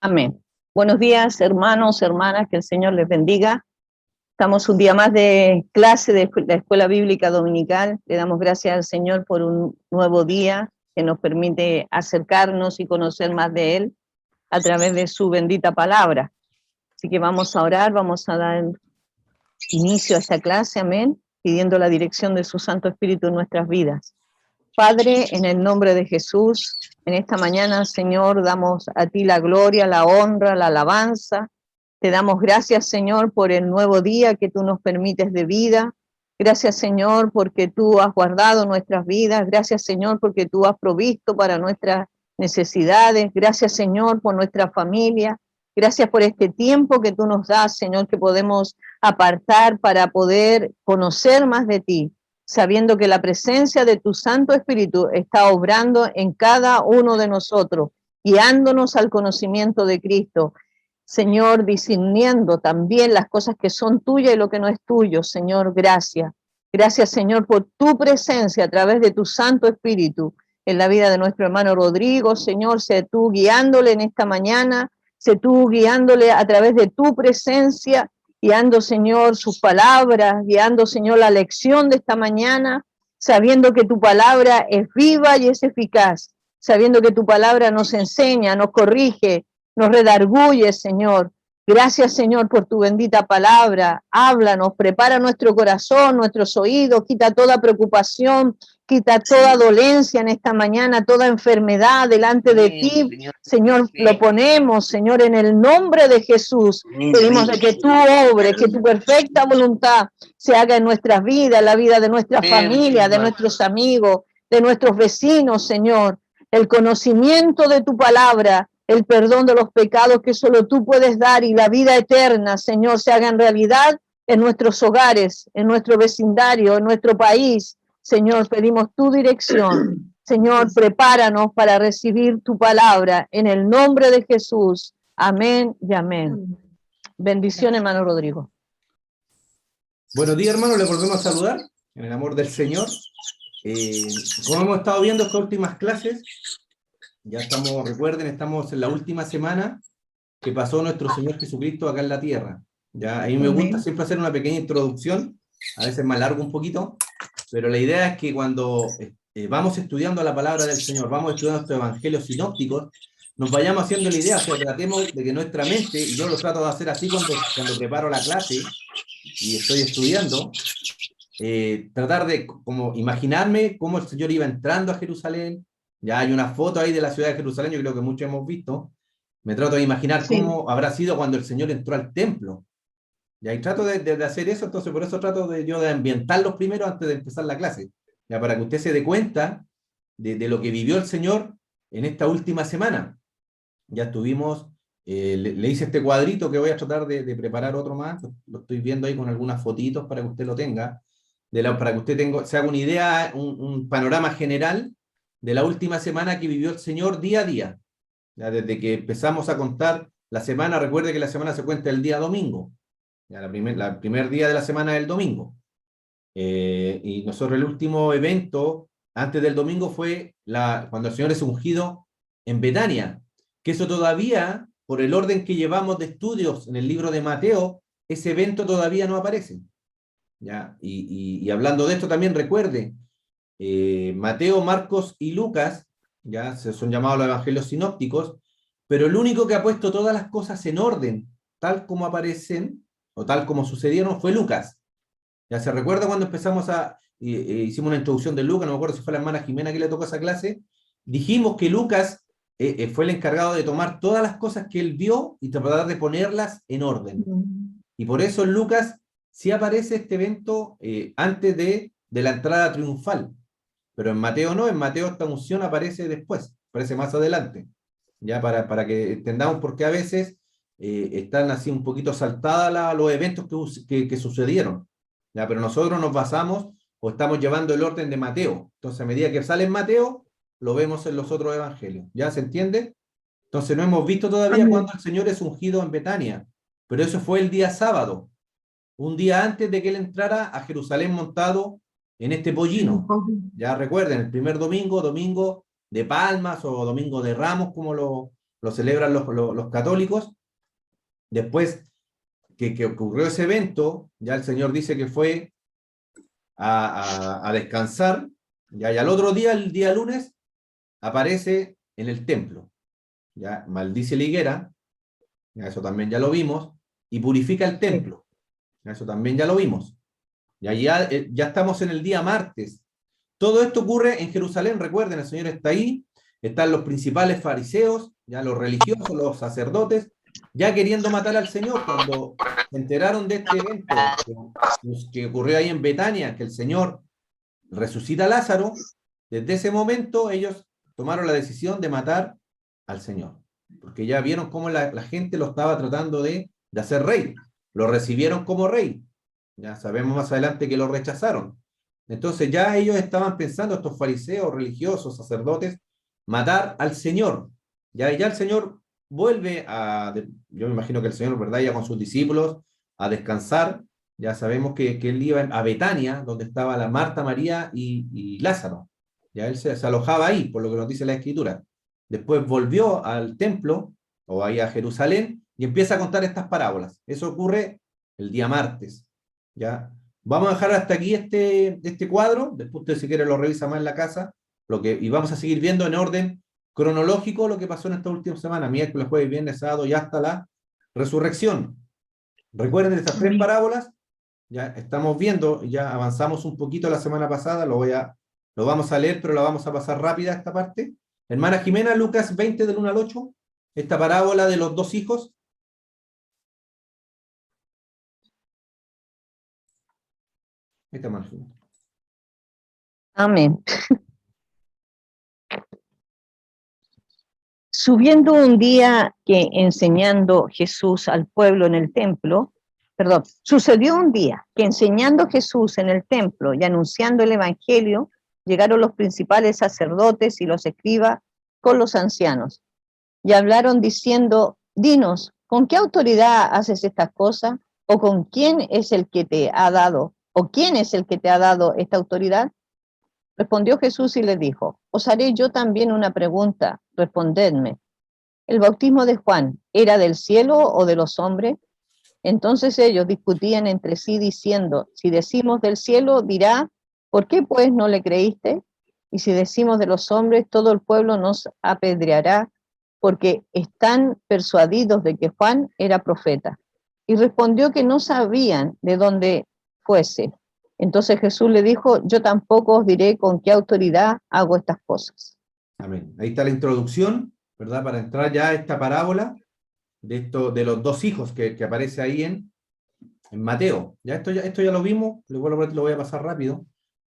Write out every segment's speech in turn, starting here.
Amén. Buenos días, hermanos, hermanas, que el Señor les bendiga. Estamos un día más de clase de la Escuela Bíblica Dominical. Le damos gracias al Señor por un nuevo día que nos permite acercarnos y conocer más de Él a través de su bendita palabra. Así que vamos a orar, vamos a dar inicio a esta clase, amén, pidiendo la dirección de su Santo Espíritu en nuestras vidas. Padre, en el nombre de Jesús, en esta mañana, Señor, damos a ti la gloria, la honra, la alabanza. Te damos gracias, Señor, por el nuevo día que tú nos permites de vida. Gracias, Señor, porque tú has guardado nuestras vidas. Gracias, Señor, porque tú has provisto para nuestras necesidades. Gracias, Señor, por nuestra familia. Gracias por este tiempo que tú nos das, Señor, que podemos apartar para poder conocer más de ti, sabiendo que la presencia de tu Santo Espíritu está obrando en cada uno de nosotros, guiándonos al conocimiento de Cristo. Señor, discerniendo también las cosas que son tuyas y lo que no es tuyo. Señor, gracias. Gracias, Señor, por tu presencia a través de tu Santo Espíritu en la vida de nuestro hermano Rodrigo. Señor, sé tú guiándole en esta mañana, sé tú guiándole a través de tu presencia, guiando, Señor, sus palabras, guiando, Señor, la lección de esta mañana, sabiendo que tu palabra es viva y es eficaz, sabiendo que tu palabra nos enseña, nos corrige, nos redarguye, Señor. Gracias, Señor, por tu bendita palabra. Háblanos, prepara nuestro corazón, nuestros oídos, quita toda preocupación, quita toda dolencia en esta mañana, toda enfermedad delante de ti. Señor, lo ponemos, Señor, en el nombre de Jesús. Pedimos de que tú obres, que tu perfecta voluntad se haga en nuestras vidas, en la vida de nuestra familia, de nuestros amigos, de nuestros vecinos, Señor. El conocimiento de tu palabra, el perdón de los pecados que solo tú puedes dar y la vida eterna, Señor, se haga en realidad en nuestros hogares, en nuestro vecindario, en nuestro país. Señor, pedimos tu dirección. Señor, prepáranos para recibir tu palabra en el nombre de Jesús. Amén y amén. Bendición, hermano Rodrigo. Buenos días, hermanos, les volvemos a saludar en el amor del Señor. Como hemos estado viendo estas últimas clases, ya estamos, recuerden, estamos en la última semana que pasó nuestro Señor Jesucristo acá en la tierra. Ya, a mí me gusta siempre hacer una pequeña introducción, a veces me alargo un poquito, pero la idea es que cuando vamos estudiando la palabra del Señor, vamos estudiando estos evangelios sinópticos, nos vayamos haciendo la idea, o sea, tratemos de que nuestra mente, y yo lo trato de hacer así cuando preparo la clase y estoy estudiando, tratar de como imaginarme cómo el Señor iba entrando a Jerusalén. Ya hay una foto ahí de la ciudad de Jerusalén, yo creo que muchos hemos visto. Me trato de imaginar cómo habrá sido cuando el Señor entró al templo. Ya, y trato de hacer eso, entonces por eso trato yo de ambientarlos primero antes de empezar la clase. Ya, para que usted se dé cuenta de lo que vivió el Señor en esta última semana. Ya estuvimos, le hice este cuadrito que voy a tratar de preparar otro más, lo estoy viendo ahí con algunas fotitos para que usted lo tenga, para que usted se haga una idea, un panorama general de la última semana que vivió el Señor día a día. Ya, desde que empezamos a contar la semana, recuerde que la semana se cuenta el día domingo. Ya, el primer día de la semana es el domingo. Y nosotros el último evento antes del domingo fue cuando el Señor es ungido en Betania, que eso todavía, por el orden que llevamos de estudios en el libro de Mateo, ese evento todavía no aparece. ¿Ya? Y hablando de esto también recuerde, Mateo, Marcos y Lucas, ya son llamados los evangelios sinópticos, pero el único que ha puesto todas las cosas en orden, tal como aparecen, o tal como sucedieron, fue Lucas. Ya se recuerda cuando empezamos hicimos una introducción de Lucas, no me acuerdo si fue la hermana Jimena que le tocó esa clase, dijimos que Lucas fue el encargado de tomar todas las cosas que él vio y tratar de ponerlas en orden. Y por eso en Lucas sí aparece este evento antes de la entrada triunfal. Pero en Mateo no, en Mateo esta unción aparece después, aparece más adelante. Ya para que entendamos por qué a veces están así un poquito saltadas los eventos que sucedieron. Ya, pero nosotros nos basamos o estamos llevando el orden de Mateo. Entonces, a medida que sale en Mateo, lo vemos en los otros evangelios. ¿Ya se entiende? Entonces, no hemos visto todavía cuando el Señor es ungido en Betania, pero eso fue el día sábado, un día antes de que él entrara a Jerusalén montado en este pollino. Ya recuerden, el primer domingo de Palmas o Domingo de Ramos, como lo celebran los católicos. Después que ocurrió ese evento, ya el Señor dice que fue a descansar, ya, y al otro día, el día lunes, aparece en el templo, ya maldice la higuera, ya eso también ya lo vimos, y purifica el templo, ya eso también ya lo vimos. Ya estamos en el día martes. Todo esto ocurre en Jerusalén, recuerden, el Señor está ahí, están los principales fariseos, ya los religiosos, los sacerdotes, ya queriendo matar al Señor. Cuando se enteraron de este evento que ocurrió ahí en Betania, que el Señor resucita a Lázaro, desde ese momento ellos tomaron la decisión de matar al Señor, porque ya vieron cómo la gente lo estaba tratando de hacer rey, lo recibieron como rey, ya sabemos más adelante que lo rechazaron. Entonces ya ellos estaban pensando, estos fariseos, religiosos, sacerdotes, matar al Señor. Ya el Señor vuelve yo me imagino que el Señor, ¿verdad?, ya con sus discípulos, a descansar. Ya sabemos que él iba a Betania, donde estaba la Marta, María y Lázaro. Ya él se alojaba ahí, por lo que nos dice la Escritura. Después volvió al templo, o ahí a Jerusalén, y empieza a contar estas parábolas. Eso ocurre el día martes. ¿Ya? Vamos a dejar hasta aquí este cuadro, después usted si quiere lo revisa más en la casa, y vamos a seguir viendo en orden cronológico lo que pasó en esta última semana, miércoles, jueves, viernes, sábado y hasta la resurrección. Recuerden estas tres parábolas, ya estamos viendo, ya avanzamos un poquito la semana pasada, lo vamos a leer, pero la vamos a pasar rápida esta parte. Hermana Jimena, Lucas 20 del 1 al 8, esta parábola de los dos hijos. Esta hermana Jimena. Amén. Subiendo un día que enseñando Jesús al pueblo en el templo, sucedió un día que enseñando Jesús en el templo y anunciando el evangelio, llegaron los principales sacerdotes y los escribas con los ancianos y hablaron diciendo: dinos, ¿con qué autoridad haces estas cosas? ¿O con quién es el que te ha dado? ¿O quién es el que te ha dado esta autoridad? Respondió Jesús y les dijo: os haré yo también una pregunta, respondedme. ¿El bautismo de Juan era del cielo o de los hombres? Entonces ellos discutían entre sí diciendo: si decimos del cielo, dirá, ¿por qué pues no le creíste? Y si decimos de los hombres, todo el pueblo nos apedreará, porque están persuadidos de que Juan era profeta. Y respondió que no sabían de dónde fuese. Entonces Jesús le dijo: yo tampoco os diré con qué autoridad hago estas cosas. Amén. Ahí está la introducción, ¿verdad? Para entrar ya a esta parábola de los dos hijos que aparece ahí en Mateo. Esto ya lo vimos, lo voy a pasar rápido.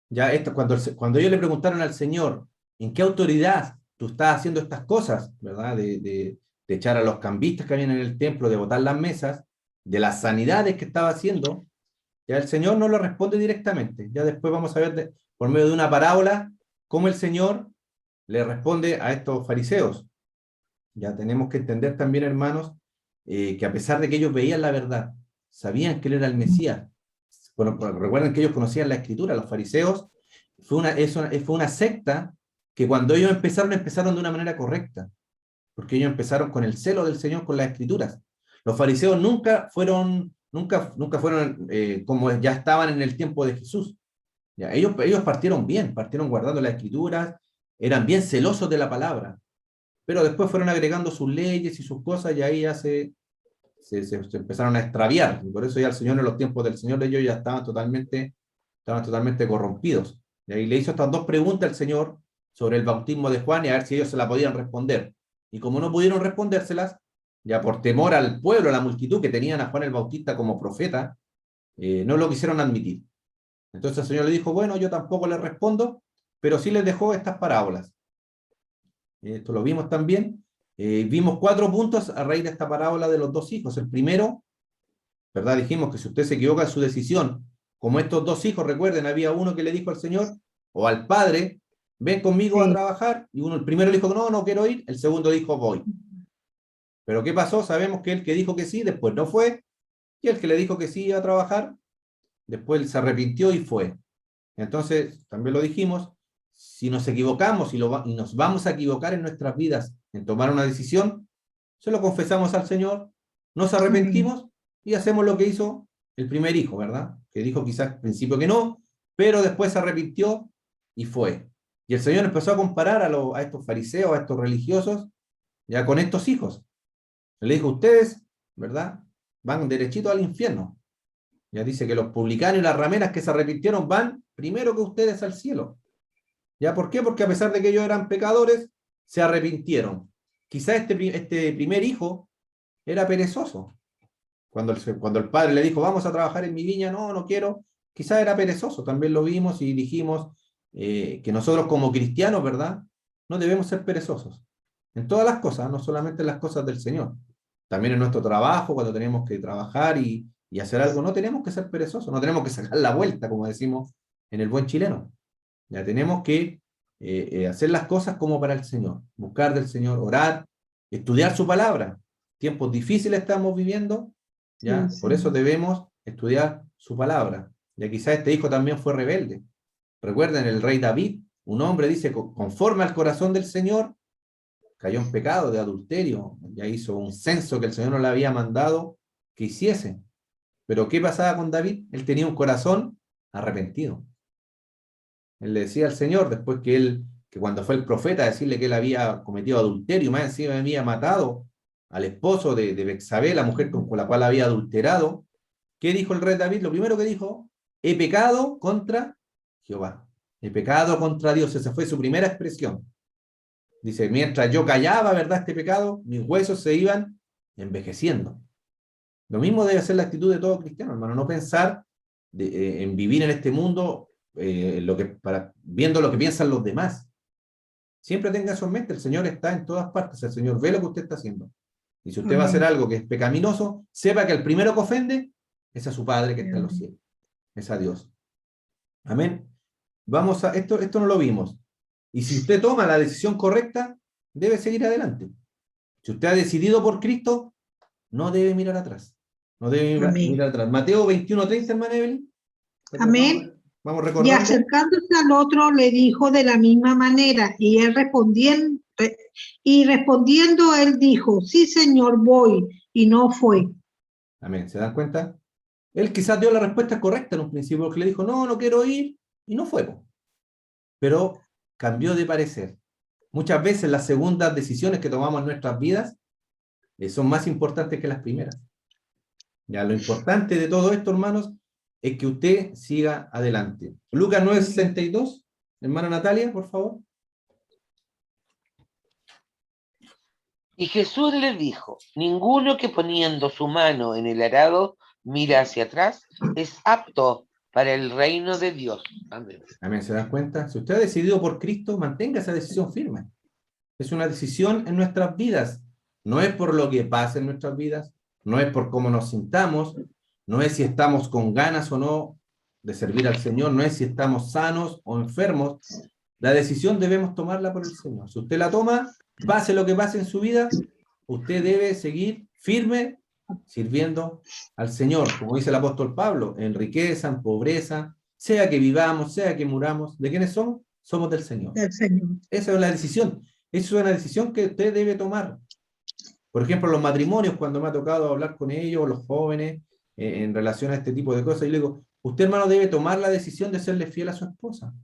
Ya cuando ellos le preguntaron al Señor, ¿en qué autoridad tú estás haciendo estas cosas? ¿Verdad? De echar a los cambistas que habían en el templo, de botar las mesas, de las sanidades que estaba haciendo, ya el Señor no lo responde directamente. Ya después vamos a ver por medio de una parábola cómo el Señor le responde a estos fariseos. Ya tenemos que entender también, hermanos, que a pesar de que ellos veían la verdad, sabían que él era el Mesías. Bueno, recuerden que ellos conocían la Escritura, los fariseos. Fue una secta que cuando ellos empezaron de una manera correcta, porque ellos empezaron con el celo del Señor, con las Escrituras. Los fariseos nunca fueron como ya estaban en el tiempo de Jesús. Ya, ellos partieron bien, partieron guardando las Escrituras, eran bien celosos de la palabra, pero después fueron agregando sus leyes y sus cosas, y ahí ya se empezaron a extraviar, y por eso ya el Señor, en los tiempos del Señor, ellos ya estaban totalmente corrompidos. Y ahí le hizo estas dos preguntas al Señor sobre el bautismo de Juan, y a ver si ellos se la podían responder. Y como no pudieron respondérselas, ya por temor al pueblo, a la multitud que tenían a Juan el Bautista como profeta, no lo quisieron admitir. Entonces el Señor le dijo: bueno, yo tampoco les respondo, pero sí les dejó estas parábolas. Esto lo vimos también. Vimos 4 puntos a raíz de esta parábola de los dos hijos. El primero, ¿verdad? Dijimos que si usted se equivoca en su decisión, como estos dos hijos, recuerden, había uno que le dijo al Señor o al padre: ven conmigo a trabajar, y el primero le dijo: no quiero ir, el segundo dijo: voy. Pero ¿qué pasó? Sabemos que el que dijo que sí, después no fue, y el que le dijo que sí iba a trabajar, después se arrepintió y fue. Entonces, también lo dijimos, si nos equivocamos y nos vamos a equivocar en nuestras vidas en tomar una decisión, se lo confesamos al Señor, nos arrepentimos y hacemos lo que hizo el primer hijo, ¿verdad? Que dijo quizás al principio que no, pero después se arrepintió y fue. Y el Señor empezó a comparar a estos fariseos, a estos religiosos, ya con estos hijos. Le dijo, ustedes, ¿verdad? Van derechito al infierno. Ya dice que los publicanos y las rameras que se arrepintieron van primero que ustedes al cielo. ¿Ya por qué? Porque a pesar de que ellos eran pecadores, se arrepintieron. Quizá este primer hijo era perezoso. Cuando el padre le dijo, vamos a trabajar en mi viña, no, no quiero, quizá era perezoso. También lo vimos y dijimos que nosotros como cristianos, ¿verdad? No debemos ser perezosos. En todas las cosas, no solamente en las cosas del Señor. También en nuestro trabajo, cuando tenemos que trabajar y hacer algo, no tenemos que ser perezosos, no tenemos que sacar la vuelta, como decimos en el buen chileno. Ya tenemos que hacer las cosas como para el Señor, buscar del Señor, orar, estudiar su palabra. Tiempos difíciles estamos viviendo, ¿ya? Sí, Por eso debemos estudiar su palabra. Ya quizá este hijo también fue rebelde. Recuerden, el rey David, un hombre dice, conforme al corazón del Señor, cayó en pecado de adulterio, ya hizo un censo que el Señor no le había mandado que hiciese. Pero ¿qué pasaba con David? Él tenía un corazón arrepentido. Él le decía al Señor, después que cuando fue el profeta a decirle que él había cometido adulterio, más encima había matado al esposo de Betsabé, la mujer con la cual había adulterado, ¿qué dijo el rey David? Lo primero que dijo, he pecado contra Jehová, he pecado contra Dios, esa fue su primera expresión. Dice, mientras yo callaba, ¿verdad?, este pecado, mis huesos se iban envejeciendo. Lo mismo debe ser la actitud de todo cristiano, hermano, no pensar en vivir en este mundo viendo lo que piensan los demás. Siempre tenga eso en mente, el Señor está en todas partes, el Señor ve lo que usted está haciendo. Y si usted va a hacer algo que es pecaminoso, sepa que el primero que ofende es a su Padre que está en los cielos, es a Dios. Amén. Vamos a, esto no lo vimos. Y si usted toma la decisión correcta, debe seguir adelante. Si usted ha decidido por Cristo, no debe mirar atrás. No debe mirar atrás. Mateo 21:30, hermana Evelyn. Amén. Vamos Y recordando. acercándose al otro le dijo de la misma manera, y él respondiendo él dijo, sí, Señor, voy, y no fue. Amén. ¿Se dan cuenta? Él quizás dio la respuesta correcta en un principio, porque le dijo, no, no quiero ir, y no fue. Pero cambió de parecer. Muchas veces las segundas decisiones que tomamos en nuestras vidas son más importantes que las primeras. Ya, lo importante de todo esto, hermanos, es que usted siga adelante. Lucas 9:62, hermana Natalia, por favor. Y Jesús les dijo, ninguno que poniendo su mano en el arado mira hacia atrás es apto para el reino de Dios. Amén. Amén, ¿se dan cuenta? Si usted ha decidido por Cristo, mantenga esa decisión firme. Es una decisión en nuestras vidas. No es por lo que pasa en nuestras vidas, no es por cómo nos sintamos, no es si estamos con ganas o no de servir al Señor, no es si estamos sanos o enfermos. La decisión debemos tomarla por el Señor. Si usted la toma, pase lo que pase en su vida, usted debe seguir firme sirviendo al Señor, como dice el apóstol Pablo, en riqueza, en pobreza, sea que vivamos, sea que muramos. ¿De quiénes somos? Somos del Señor. Del Señor. Esa es la decisión. Esa es una decisión que usted debe tomar. Por ejemplo, los matrimonios, cuando me ha tocado hablar con ellos, los jóvenes, en relación a este tipo de cosas, yo le digo, usted, hermano, debe tomar la decisión de serle fiel a su esposa.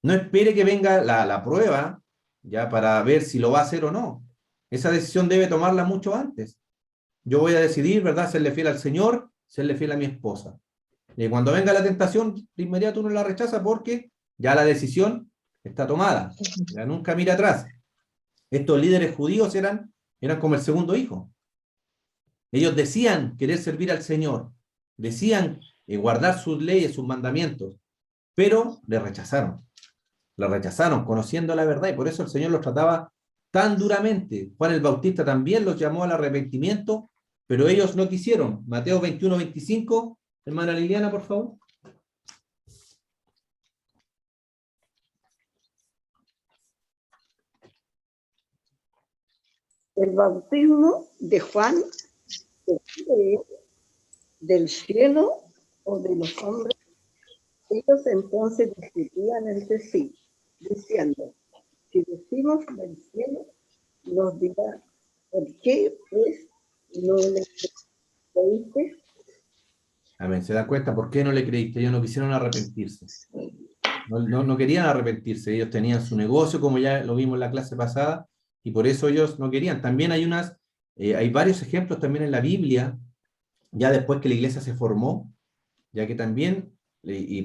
No espere que venga la prueba, ya, para ver si lo va a hacer o no. Esa decisión debe tomarla mucho antes. Yo voy a decidir, ¿verdad?, serle fiel al Señor, serle fiel a mi esposa. Y cuando venga la tentación, de inmediato uno la rechaza porque ya la decisión está tomada. Ya nunca mira atrás. Estos líderes judíos eran como el segundo hijo. Ellos decían querer servir al Señor, decían guardar sus leyes, sus mandamientos, pero le rechazaron conociendo la verdad, y por eso el Señor los trataba tan duramente. Juan el Bautista también los llamó al arrepentimiento, pero ellos no quisieron. Mateo 21:25, hermana Liliana, por favor. El bautismo de Juan del cielo o de los hombres. Ellos entonces discutían entre sí. diciendo, si decimos del cielo, nos dirá, ¿por qué pues no le creíste? Amén. ¿Se da cuenta por qué no le creíste? Ellos no quisieron arrepentirse. No querían arrepentirse. Ellos tenían su negocio, como ya lo vimos en la clase pasada, y por eso ellos no querían. También hay varios ejemplos también en la Biblia, ya después que la iglesia se formó, ya que también,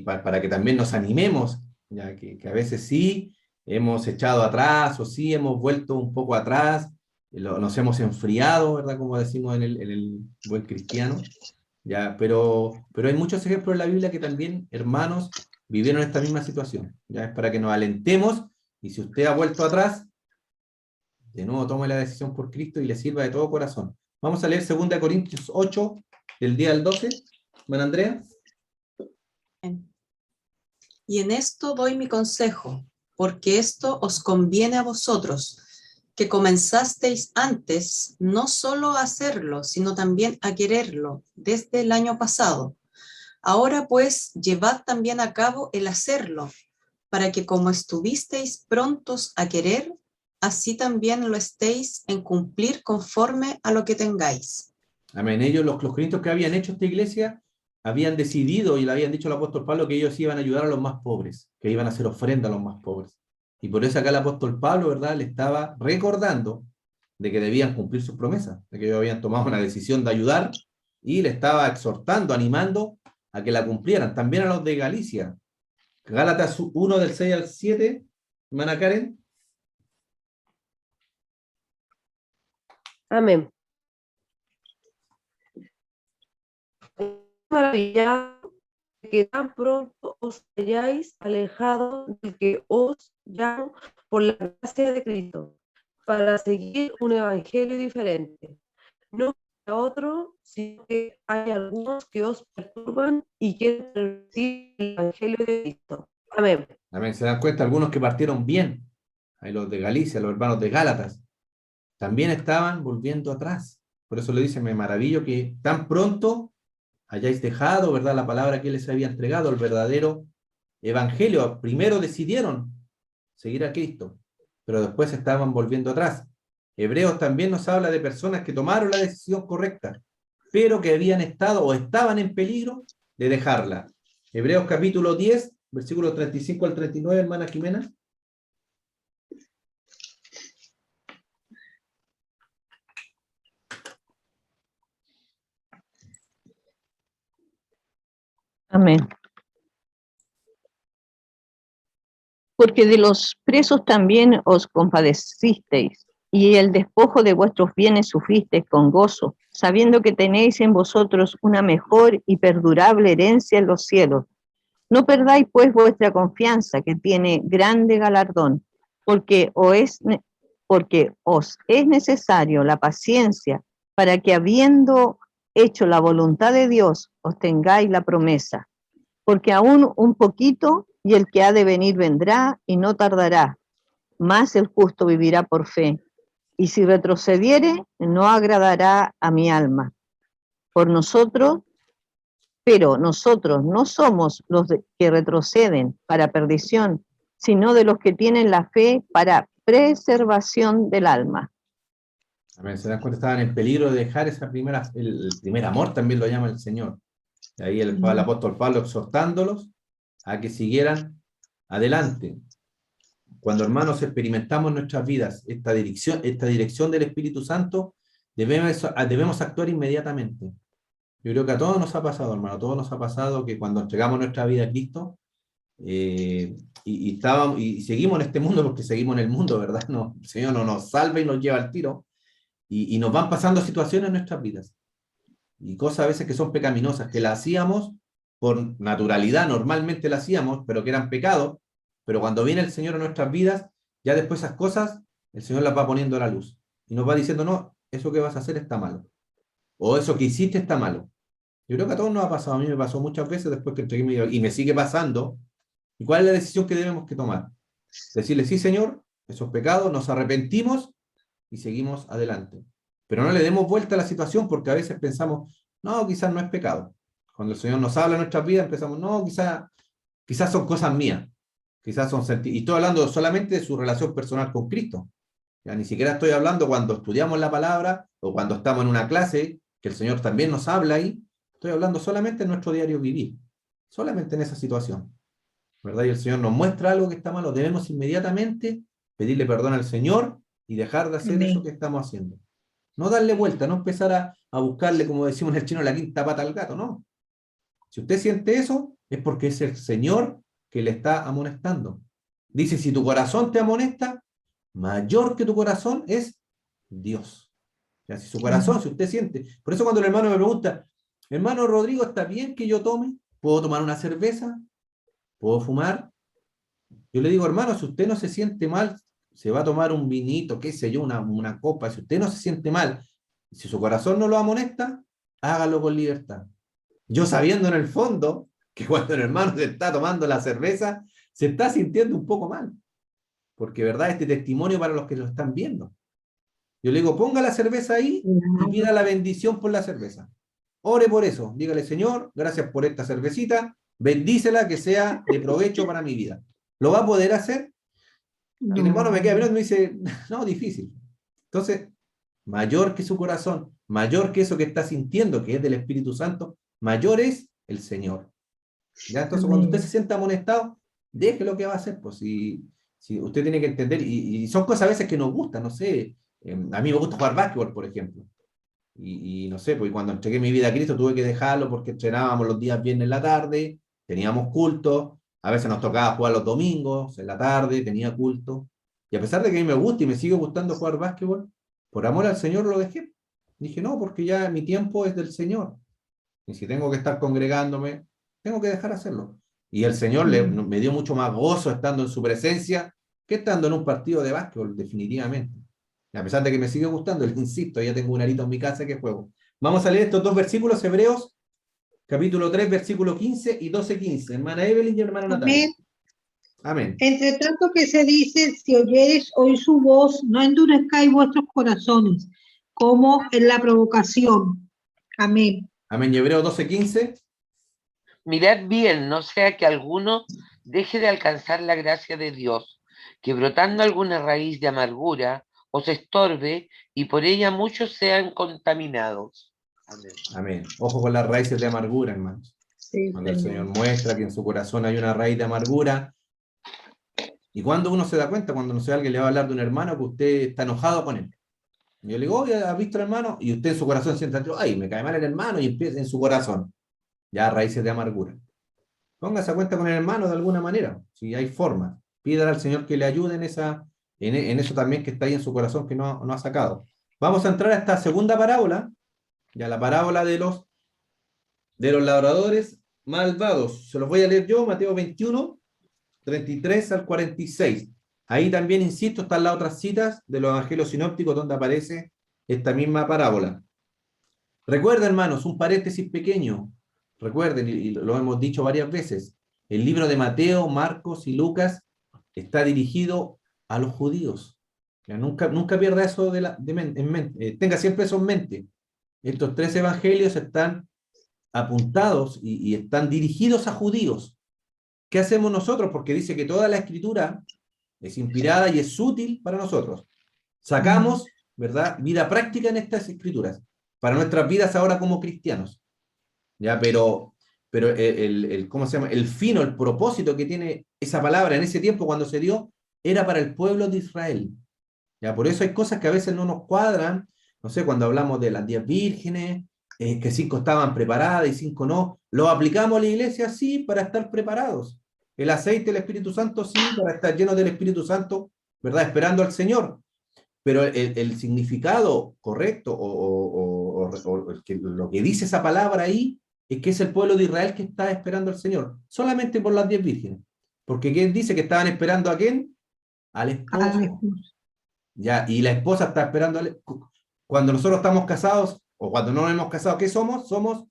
para que también nos animemos, ya que a veces sí hemos echado atrás, o sí hemos vuelto un poco atrás, nos hemos enfriado, ¿verdad? Como decimos en el buen cristiano. Ya, pero hay muchos ejemplos en la Biblia que también, hermanos, vivieron esta misma situación. Ya es para que nos alentemos, y si usted ha vuelto atrás, de nuevo tome la decisión por Cristo y le sirva de todo corazón. Vamos a leer 2 Corintios 8, del día al 12. ¿Hermana Andrea? Y en esto doy mi consejo, porque esto os conviene a vosotros, que comenzasteis antes no solo a hacerlo, sino también a quererlo desde el año pasado. Ahora pues llevad también a cabo el hacerlo, para que como estuvisteis prontos a querer, así también lo estéis en cumplir conforme a lo que tengáis. Amén. Ellos, los corintios que habían hecho esta iglesia, habían decidido, y le habían dicho al apóstol Pablo, que ellos iban a ayudar a los más pobres, que iban a hacer ofrenda a los más pobres. Y por eso acá el apóstol Pablo, ¿verdad?, le estaba recordando de que debían cumplir sus promesas, de que ellos habían tomado una decisión de ayudar, y le estaba exhortando, animando a que la cumplieran. También a los de Galicia. Gálatas 1, del 6 al 7, hermana Karen. Amén. Maravillado de que tan pronto os hayáis alejado del que os llamo por la gracia de Cristo, para seguir un evangelio diferente. No a otro, sino que hay algunos que os perturban y quieren pervertir el evangelio de Cristo. Amén. Amén. Se dan cuenta algunos que partieron bien. Hay los de Galicia, los hermanos de Gálatas. También estaban volviendo atrás. Por eso le dice, me maravillo que tan pronto hayáis dejado, ¿verdad?, la palabra que les había entregado, el verdadero evangelio. Primero decidieron seguir a Cristo, pero después estaban volviendo atrás. Hebreos también nos habla de personas que tomaron la decisión correcta, pero que habían estado o estaban en peligro de dejarla. Hebreos capítulo 10, versículos 35 al 39, hermana Jimena. Amén. Porque de los presos también os compadecisteis, y el despojo de vuestros bienes sufristeis con gozo, sabiendo que tenéis en vosotros una mejor y perdurable herencia en los cielos. No perdáis pues vuestra confianza, que tiene grande galardón, porque os es necesario la paciencia, para que habiendo hecho la voluntad de Dios, os tengáis la promesa. Porque aún un poquito, y el que ha de venir vendrá, y no tardará. Mas el justo vivirá por fe. Y si retrocediere, no agradará a mi alma. Pero nosotros no somos los que retroceden para perdición, sino de los que tienen la fe para preservación del alma. Amén. Se dan cuenta, estaban en peligro de dejar el primer amor, también lo llama el Señor. Y ahí el apóstol Pablo exhortándolos a que siguieran adelante. Cuando, hermanos, experimentamos en nuestras vidas esta dirección del Espíritu Santo, debemos actuar inmediatamente. Yo creo que a todos nos ha pasado, hermano, a todos nos ha pasado que cuando entregamos nuestra vida a Cristo, y seguimos en este mundo, porque seguimos en el mundo, ¿verdad? No, el Señor no nos salva y nos lleva al tiro, y nos van pasando situaciones en nuestras vidas, y cosas a veces que son pecaminosas, que las hacíamos por naturalidad, normalmente las hacíamos, pero que eran pecados, pero cuando viene el Señor a nuestras vidas, ya después esas cosas, el Señor las va poniendo a la luz, y nos va diciendo, no, eso que vas a hacer está malo, o eso que hiciste está malo. Yo creo que a todos nos ha pasado, a mí me pasó muchas veces después que entregué mi vida, y me sigue pasando. ¿Y cuál es la decisión que debemos que tomar? Decirle, sí, Señor, esos pecados, nos arrepentimos y seguimos adelante. Pero no le demos vuelta a la situación, porque a veces pensamos, no, quizás no es pecado. Cuando el Señor nos habla en nuestras vidas, empezamos, no, quizás son cosas mías. Quizás son y estoy hablando solamente de su relación personal con Cristo. Ya ni siquiera estoy hablando cuando estudiamos la palabra o cuando estamos en una clase, que el Señor también nos habla ahí. Estoy hablando solamente en nuestro diario vivir, solamente en esa situación, ¿verdad? Y el Señor nos muestra algo que está malo, debemos inmediatamente pedirle perdón al Señor y dejar de hacer Amén. eso que estamos haciendo. No darle vuelta, no empezar a buscarle, como decimos en el chino, la quinta pata al gato, no. Si usted siente eso, es porque es el Señor que le está amonestando. Dice, si tu corazón te amonesta, mayor que tu corazón es Dios. O sea, si su corazón, si usted siente. Por eso cuando el hermano me pregunta, hermano Rodrigo, ¿está bien que yo tome? ¿Puedo tomar una cerveza? ¿Puedo fumar? Yo le digo, hermano, si usted no se siente mal, se va a tomar un vinito, qué sé yo, una copa. Si usted no se siente mal, si su corazón no lo amonesta, hágalo con libertad. Yo sabiendo en el fondo que cuando el hermano se está tomando la cerveza, se está sintiendo un poco mal. Porque, ¿verdad? Este testimonio para los que lo están viendo. Yo le digo, ponga la cerveza ahí y pida la bendición por la cerveza. Ore por eso. Dígale, Señor, gracias por esta cervecita. Bendícela, que sea de provecho para mi vida. ¿Lo va a poder hacer? Y el hermano me queda mirando y me dice, no, difícil. Entonces, mayor que su corazón, mayor que eso que está sintiendo, que es del Espíritu Santo, mayor es el Señor. ¿Ya? Entonces, cuando usted se sienta amonestado, deje lo que va a hacer. Pues si usted tiene que entender, y son cosas a veces que nos gustan, no sé. A mí me gusta jugar básquetbol, por ejemplo. Y no sé, pues cuando entregué mi vida a Cristo tuve que dejarlo porque entrenábamos los días viernes en la tarde, teníamos culto, a veces nos tocaba jugar los domingos en la tarde, tenía culto. Y a pesar de que a mí me gusta y me sigue gustando jugar básquetbol, por amor al Señor lo dejé. Dije, no, porque ya mi tiempo es del Señor. Y si tengo que estar congregándome, tengo que dejar hacerlo. Y el Señor me dio mucho más gozo estando en su presencia que estando en un partido de básquetbol, definitivamente. Y a pesar de que me sigue gustando, le insisto, ya tengo un arito en mi casa que juego. Vamos a leer estos dos versículos, Hebreos, capítulo 3, versículo 15 y 12:15. Hermana Evelyn y hermana Natalia. Amén. Amén. Entre tanto que se dice, si oyeres hoy su voz, no endurezcáis vuestros corazones, como en la provocación. Amén. Amén. Y Hebreos 12:15. Mirad bien, no sea que alguno deje de alcanzar la gracia de Dios, que brotando alguna raíz de amargura os estorbe y por ella muchos sean contaminados. Amén. Amén. Ojo con las raíces de amargura, hermanos. Sí, Cuando el Señor Señor. muestra que en su corazón hay una raíz de amargura. Y cuando uno se da cuenta, cuando no sé, alguien le va a hablar de un hermano que usted está enojado con él. Y yo le digo, oye, ¿has visto al hermano? Y usted en su corazón siente, ay, me cae mal el hermano, y empieza en su corazón. Ya raíces de amargura. Póngase a cuenta con el hermano de alguna manera, si hay forma. Pídale al Señor que le ayude en eso también que está ahí en su corazón que no ha sacado. Vamos a entrar a esta segunda parábola, ya la parábola de los labradores malvados. Se los voy a leer yo, Mateo 21, 33 al 46. Ahí también, insisto, están las otras citas de los evangelios sinópticos donde aparece esta misma parábola. Recuerden, hermanos, un paréntesis pequeño. Recuerden, y lo hemos dicho varias veces, el libro de Mateo, Marcos y Lucas está dirigido a los judíos. Ya, nunca pierda eso en mente. Tenga siempre eso en mente. Estos tres evangelios están apuntados y están dirigidos a judíos. ¿Qué hacemos nosotros? Porque dice que toda la escritura es inspirada y es útil para nosotros. Sacamos, ¿verdad?, vida práctica en estas escrituras, para nuestras vidas ahora como cristianos. ¿Ya? Pero ¿cómo se llama? El fino, el propósito que tiene esa palabra en ese tiempo cuando se dio, era para el pueblo de Israel. ¿Ya? Por eso hay cosas que a veces no nos cuadran, no sé, cuando hablamos de las 10 vírgenes, que 5 estaban preparadas y 5 no, lo aplicamos a la iglesia, sí, para estar preparados. El aceite del Espíritu Santo, sí, para estar llenos del Espíritu Santo, ¿verdad? Esperando al Señor. Pero el significado correcto lo que dice esa palabra ahí es que es el pueblo de Israel que está esperando al Señor, solamente por las 10 vírgenes. Porque ¿quién dice que estaban esperando a quién? Al esposo. Ya, y la esposa está esperando cuando nosotros estamos casados o cuando no nos hemos casado, ¿qué somos? Somos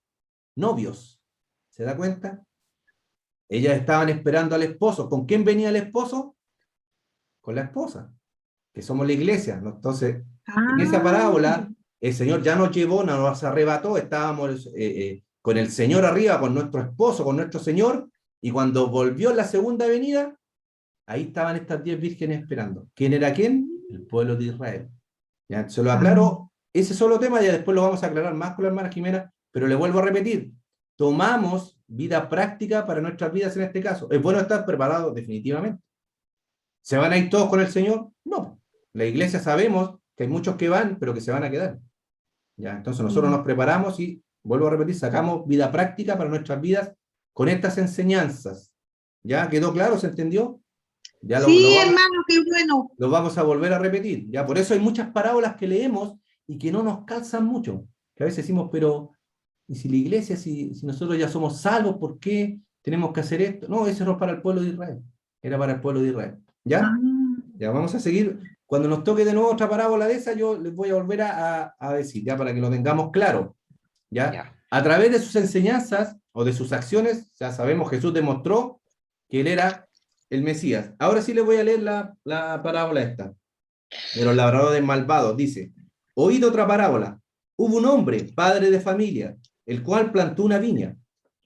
novios. ¿Se da cuenta? Ellas estaban esperando al esposo. ¿Con quién venía el esposo? Con la esposa, que somos la iglesia, ¿no? Entonces, en esa parábola, el Señor ya nos llevó, nos arrebató, estábamos con el Señor arriba, con nuestro esposo, con nuestro Señor, y cuando volvió en la segunda venida, ahí estaban estas 10 vírgenes esperando. ¿Quién era quién? El pueblo de Israel. Ya, se lo aclaro, ese solo tema, ya después lo vamos a aclarar más con la hermana Jimena, pero le vuelvo a repetir, tomamos vida práctica para nuestras vidas en este caso. Es bueno estar preparados definitivamente. ¿Se van a ir todos con el Señor? No. La iglesia sabemos que hay muchos que van, pero que se van a quedar. ¿Ya? Entonces nosotros nos preparamos y, vuelvo a repetir, sacamos vida práctica para nuestras vidas con estas enseñanzas. ¿Ya? ¿Quedó claro? ¿Se entendió? Ya Sí, hermano, qué bueno. lo vamos a volver a repetir. ¿Ya? Por eso hay muchas parábolas que leemos y que no nos calzan mucho. Que a veces decimos, pero, ¿y si la iglesia, si nosotros ya somos salvos, por qué tenemos que hacer esto? No, eso no es para el pueblo de Israel. Era para el pueblo de Israel. ¿Ya? Ya vamos a seguir. Cuando nos toque de nuevo otra parábola de esa, yo les voy a volver a decir, ya para que lo tengamos claro. ¿Ya? Ya. A través de sus enseñanzas o de sus acciones, ya sabemos, Jesús demostró que él era el Mesías. Ahora sí les voy a leer la parábola esta. De los labradores malvados. Dice, oíd otra parábola. Hubo un hombre, padre de familia, el cual plantó una viña,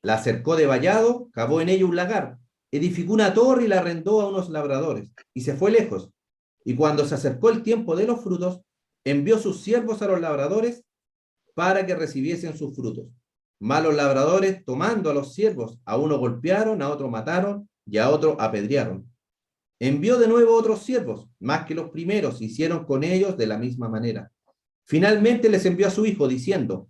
la cercó de vallado, cavó en ella un lagar, edificó una torre y la arrendó a unos labradores, y se fue lejos. Y cuando se acercó el tiempo de los frutos, envió sus siervos a los labradores para que recibiesen sus frutos. Mas los labradores, tomando a los siervos, a uno golpearon, a otro mataron, y a otro apedrearon. Envió de nuevo otros siervos, más que los primeros, hicieron con ellos de la misma manera. Finalmente les envió a su hijo, diciendo,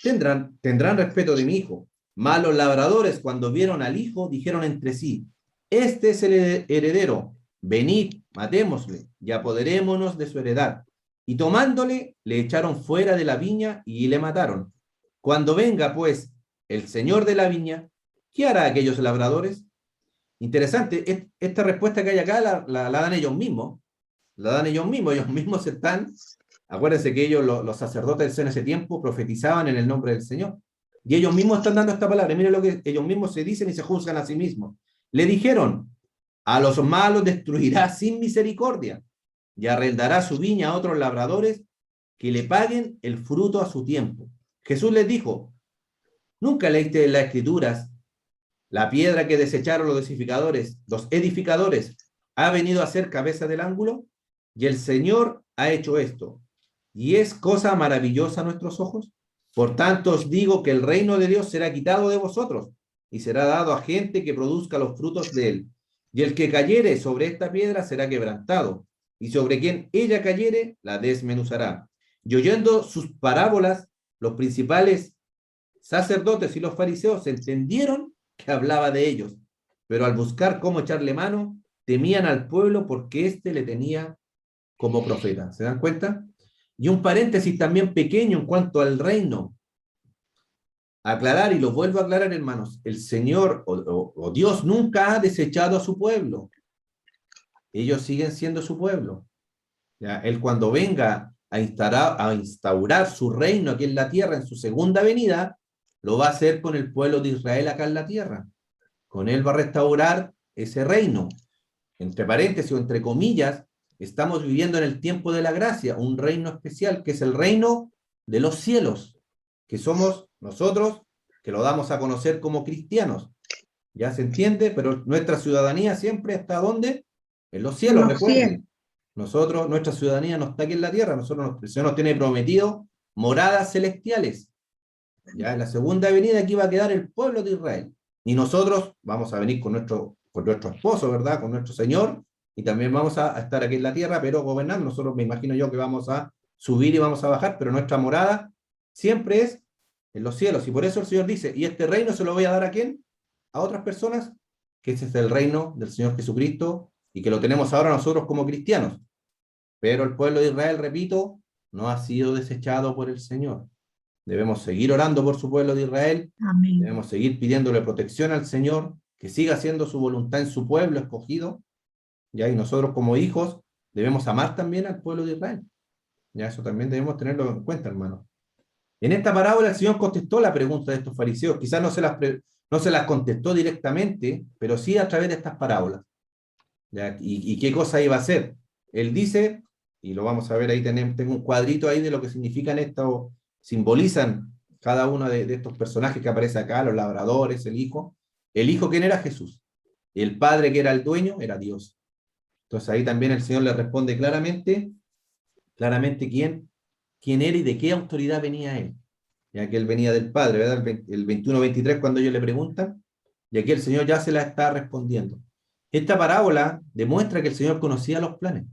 tendrán respeto de mi hijo. Mas los labradores, cuando vieron al hijo, dijeron entre sí, este es el heredero, venid, matémosle, y apoderémonos de su heredad. Y tomándole, le echaron fuera de la viña y le mataron. Cuando venga, pues, el señor de la viña, ¿qué hará aquellos labradores? Interesante, esta respuesta que hay acá la dan ellos mismos. La dan ellos mismos están, acuérdense que ellos, los sacerdotes en ese tiempo, profetizaban en el nombre del Señor. Y ellos mismos están dando esta palabra. Miren lo que ellos mismos se dicen y se juzgan a sí mismos. Le dijeron, a los malos destruirá sin misericordia y arrendará su viña a otros labradores que le paguen el fruto a su tiempo. Jesús les dijo, ¿nunca leíste en las Escrituras la piedra que desecharon los edificadores, ha venido a ser cabeza del ángulo? Y el Señor ha hecho esto. ¿Y es cosa maravillosa a nuestros ojos? Por tanto os digo que el reino de Dios será quitado de vosotros y será dado a gente que produzca los frutos de él. Y el que cayere sobre esta piedra será quebrantado, y sobre quien ella cayere la desmenuzará. Y oyendo sus parábolas, los principales sacerdotes y los fariseos entendieron que hablaba de ellos, pero al buscar cómo echarle mano, temían al pueblo porque éste le tenía como profeta. ¿Se dan cuenta? Y un paréntesis también pequeño en cuanto al reino. Aclarar, y lo vuelvo a aclarar, hermanos, el Señor o Dios nunca ha desechado a su pueblo. Ellos siguen siendo su pueblo. ¿Ya? Él cuando venga a instaurar su reino aquí en la tierra en su segunda venida, lo va a hacer con el pueblo de Israel acá en la tierra. Con él va a restaurar ese reino. Entre paréntesis o entre comillas, estamos viviendo en el tiempo de la gracia, un reino especial que es el reino de los cielos, que somos nosotros, que lo damos a conocer como cristianos. ¿Ya se entiende? Pero nuestra ciudadanía siempre está ¿dónde? En los cielos, recuerden. Nosotros, nuestra ciudadanía no está aquí en la tierra, el Señor nos tiene prometido moradas celestiales. Ya en la segunda venida aquí va a quedar el pueblo de Israel. Y nosotros vamos a venir con nuestro esposo, ¿verdad? Con nuestro Señor, y también vamos a estar aquí en la tierra, pero gobernando. Nosotros me imagino yo que vamos a subir y vamos a bajar, pero nuestra morada siempre es en los cielos. Y por eso el Señor dice, ¿y este reino se lo voy a dar a quién? A otras personas, que ese es el reino del Señor Jesucristo, y que lo tenemos ahora nosotros como cristianos. Pero el pueblo de Israel, repito, no ha sido desechado por el Señor. Debemos seguir orando por su pueblo de Israel. Amén. Debemos seguir pidiéndole protección al Señor, que siga haciendo su voluntad en su pueblo escogido. ¿Ya? Y nosotros como hijos debemos amar también al pueblo de Israel. ¿Ya? Eso también debemos tenerlo en cuenta, hermano. En esta parábola el Señor contestó la pregunta de estos fariseos. Quizás no se las contestó directamente, pero sí a través de estas parábolas. ¿Ya? ¿Y qué cosa iba a hacer? Él dice, y lo vamos a ver ahí, tengo un cuadrito ahí de lo que significan estos, simbolizan cada uno de estos personajes que aparece acá, los labradores, el hijo. El hijo, ¿quién era? Jesús. El padre, que era el dueño, era Dios. Entonces ahí también el Señor le responde claramente quién era y de qué autoridad venía él. Ya que él venía del Padre, ¿verdad? El 21-23, cuando ellos le preguntan, y aquí el Señor ya se la está respondiendo. Esta parábola demuestra que el Señor conocía los planes.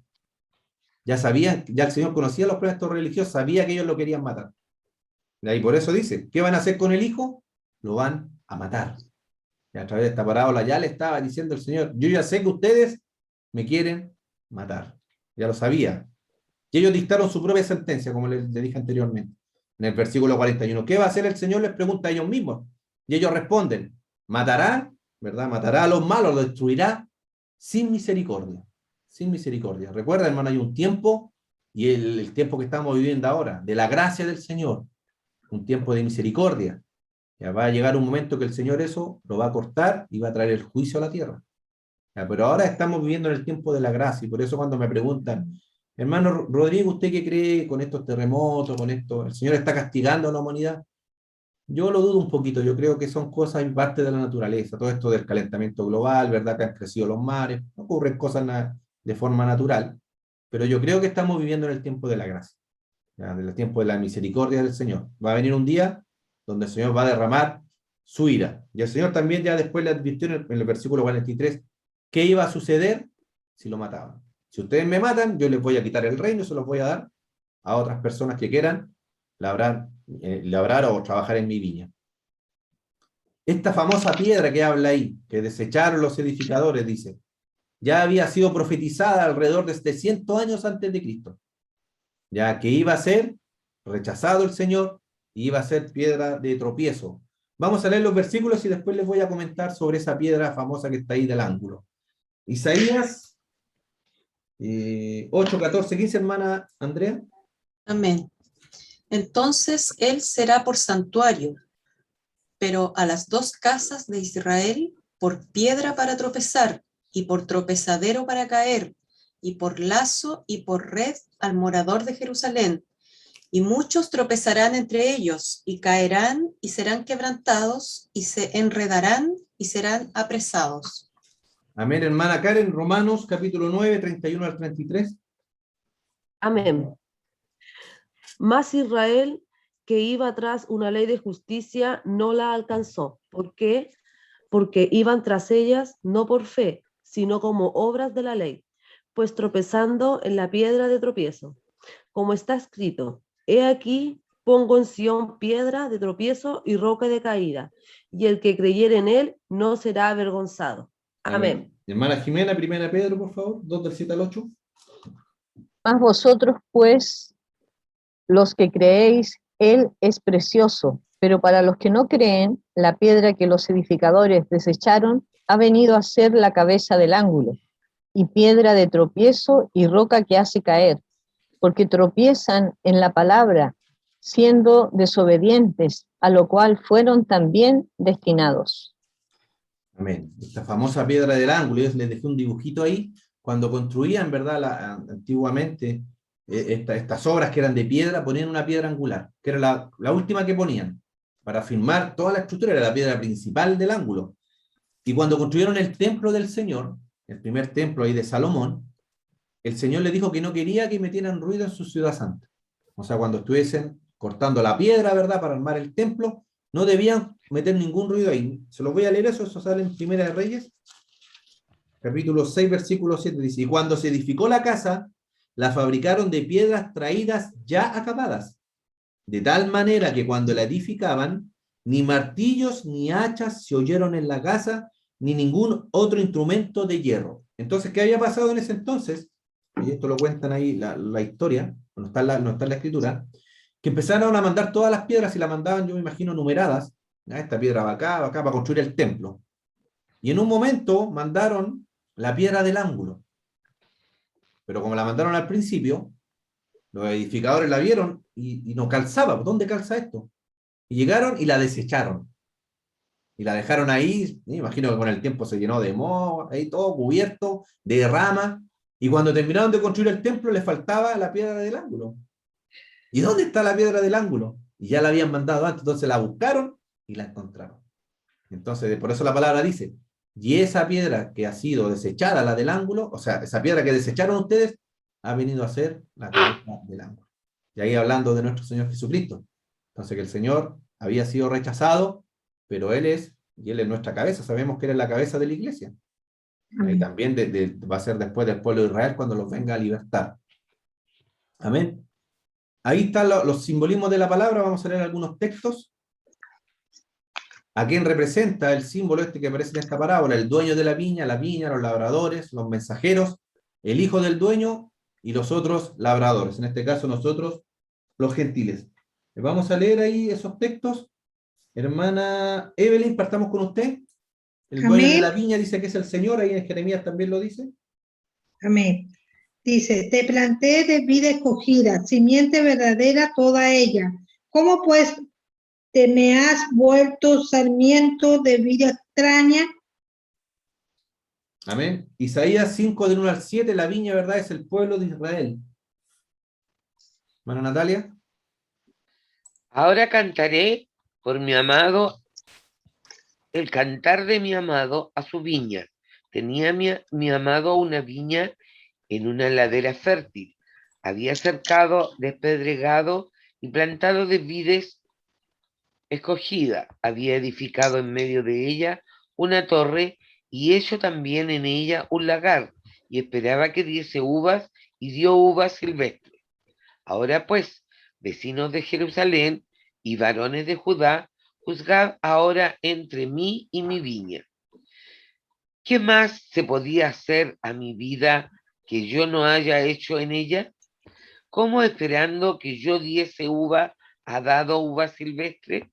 Ya el Señor conocía los planes de estos religiosos, sabía que ellos lo querían matar. Y por eso dice, ¿qué van a hacer con el hijo? Lo van a matar. Y a través de esta parábola ya le estaba diciendo el Señor, yo ya sé que ustedes me quieren matar. Ya lo sabía. Y ellos dictaron su propia sentencia, como les dije anteriormente. En el versículo 41, ¿qué va a hacer el Señor? Les pregunta a ellos mismos. Y ellos responden, matará, ¿verdad? Matará a los malos, los destruirá sin misericordia. Sin misericordia. Recuerda, hermano, hay un tiempo, y el tiempo que estamos viviendo ahora, de la gracia del Señor, un tiempo de misericordia. Ya va a llegar un momento que el Señor eso lo va a cortar y va a traer el juicio a la tierra. Ya, pero ahora estamos viviendo en el tiempo de la gracia, y por eso cuando me preguntan, hermano Rodrigo, ¿usted qué cree con estos terremotos, con esto? ¿El Señor está castigando a la humanidad? Yo lo dudo un poquito, yo creo que son cosas en parte de la naturaleza, todo esto del calentamiento global, ¿verdad? Que han crecido los mares, ocurren cosas de forma natural, pero yo creo que estamos viviendo en el tiempo de la gracia, ¿ya? En el tiempo de la misericordia del Señor. Va a venir un día donde el Señor va a derramar su ira. Y el Señor también ya después le advirtió en el versículo 43 qué iba a suceder si lo mataban. Si ustedes me matan, yo les voy a quitar el reino y se los voy a dar a otras personas que quieran labrar o trabajar en mi viña. Esta famosa piedra que habla ahí, que desecharon los edificadores, dice, ya había sido profetizada alrededor de 700 años antes de Cristo, ya que iba a ser rechazado el Señor y iba a ser piedra de tropiezo. Vamos a leer los versículos y después les voy a comentar sobre esa piedra famosa que está ahí del ángulo. Isaías 8, 14, 15, hermana Andrea. Amén. Entonces él será por santuario, pero a las dos casas de Israel por piedra para tropezar, y por tropezadero para caer, y por lazo y por red al morador de Jerusalén. Y muchos tropezarán entre ellos, y caerán y serán quebrantados, y se enredarán y serán apresados. Amén, hermana Karen, Romanos capítulo 9, 31 al 33. Amén. Mas Israel, que iba tras una ley de justicia, no la alcanzó. ¿Por qué? Porque iban tras ellas no por fe, sino como obras de la ley, pues tropezando en la piedra de tropiezo. Como está escrito, he aquí, pongo en Sión piedra de tropiezo y roca de caída, y el que creyere en él no será avergonzado. Amén. Hermana Jimena, 1 Pedro, por favor, 2 del 7 al 8. Mas vosotros, pues, los que creéis, él es precioso, pero para los que no creen, la piedra que los edificadores desecharon ha venido a ser la cabeza del ángulo, y piedra de tropiezo y roca que hace caer, porque tropiezan en la palabra, siendo desobedientes, a lo cual fueron también destinados. Amén. Esta famosa piedra del ángulo, yo les dejé un dibujito ahí, cuando construían, ¿verdad? Antiguamente, estas obras que eran de piedra, ponían una piedra angular, que era la última que ponían, para firmar toda la estructura, era la piedra principal del ángulo. Y cuando construyeron el templo del Señor, el primer templo ahí de Salomón, el Señor le dijo que no quería que metieran ruido en su ciudad santa. O sea, cuando estuviesen cortando la piedra, ¿verdad?, para armar el templo, no debían meter ningún ruido ahí. Se los voy a leer, eso sale en Primera de Reyes, capítulo 6, versículo 7, dice, y cuando se edificó la casa, la fabricaron de piedras traídas ya acabadas, de tal manera que cuando la edificaban, ni martillos ni hachas se oyeron en la casa, ni ningún otro instrumento de hierro. Entonces, ¿qué había pasado en ese entonces? Y esto lo cuentan ahí la historia, no está en la escritura, que empezaron a mandar todas las piedras y la mandaban, yo me imagino, numeradas. Esta piedra va acá, para construir el templo. Y en un momento mandaron la piedra del ángulo. Pero como la mandaron al principio, los edificadores la vieron y no calzaba. ¿Dónde calza esto? Y llegaron y la desecharon. Y la dejaron ahí, me imagino que con el tiempo se llenó de moho, ahí todo cubierto, de rama. Y cuando terminaron de construir el templo, les faltaba la piedra del ángulo. ¿Y dónde está la piedra del ángulo? Y ya la habían mandado antes, entonces la buscaron y la encontraron. Entonces, por eso la palabra dice, Y esa piedra que ha sido desechada, la del ángulo, o sea, esa piedra que desecharon ustedes, ha venido a ser la cabeza del ángulo. Y ahí hablando de nuestro Señor Jesucristo. Entonces que el Señor había sido rechazado, pero Él es nuestra cabeza. Sabemos que Él es la cabeza de la iglesia. Ahí también va a ser después del pueblo de Israel cuando los venga a libertar. Amén. Ahí están los simbolismos de la palabra. Vamos a leer algunos textos. ¿A quién representa el símbolo este que aparece en esta parábola? El dueño de la viña, los labradores, los mensajeros, el hijo del dueño y los otros labradores. En este caso nosotros, los gentiles. Vamos a leer ahí esos textos. Hermana Evelyn, partamos con usted. El dueño de la viña dice que es el Señor, ahí en Jeremías también lo dice. Amén. Dice, te planté de vida escogida, simiente verdadera toda ella. ¿Cómo pues te me has vuelto sarmiento de vida extraña? Amén. Isaías 5, del 1 al 7, la viña, ¿verdad? Es el pueblo de Israel. Hermana Natalia. Ahora cantaré por mi amado, el cantar de mi amado a su viña. Tenía mi amado una viña en una ladera fértil. Había cercado, despedregado y plantado de vides escogida. Había edificado en medio de ella una torre y hecho también en ella un lagar, y esperaba que diese uvas, y dio uvas silvestres. Ahora pues, vecinos de Jerusalén y varones de Judá, juzgad ahora entre mí y mi viña. ¿Qué más se podía hacer a mi vida que yo no haya hecho en ella? ¿Cómo esperando que yo diese uva ha dado uva silvestre?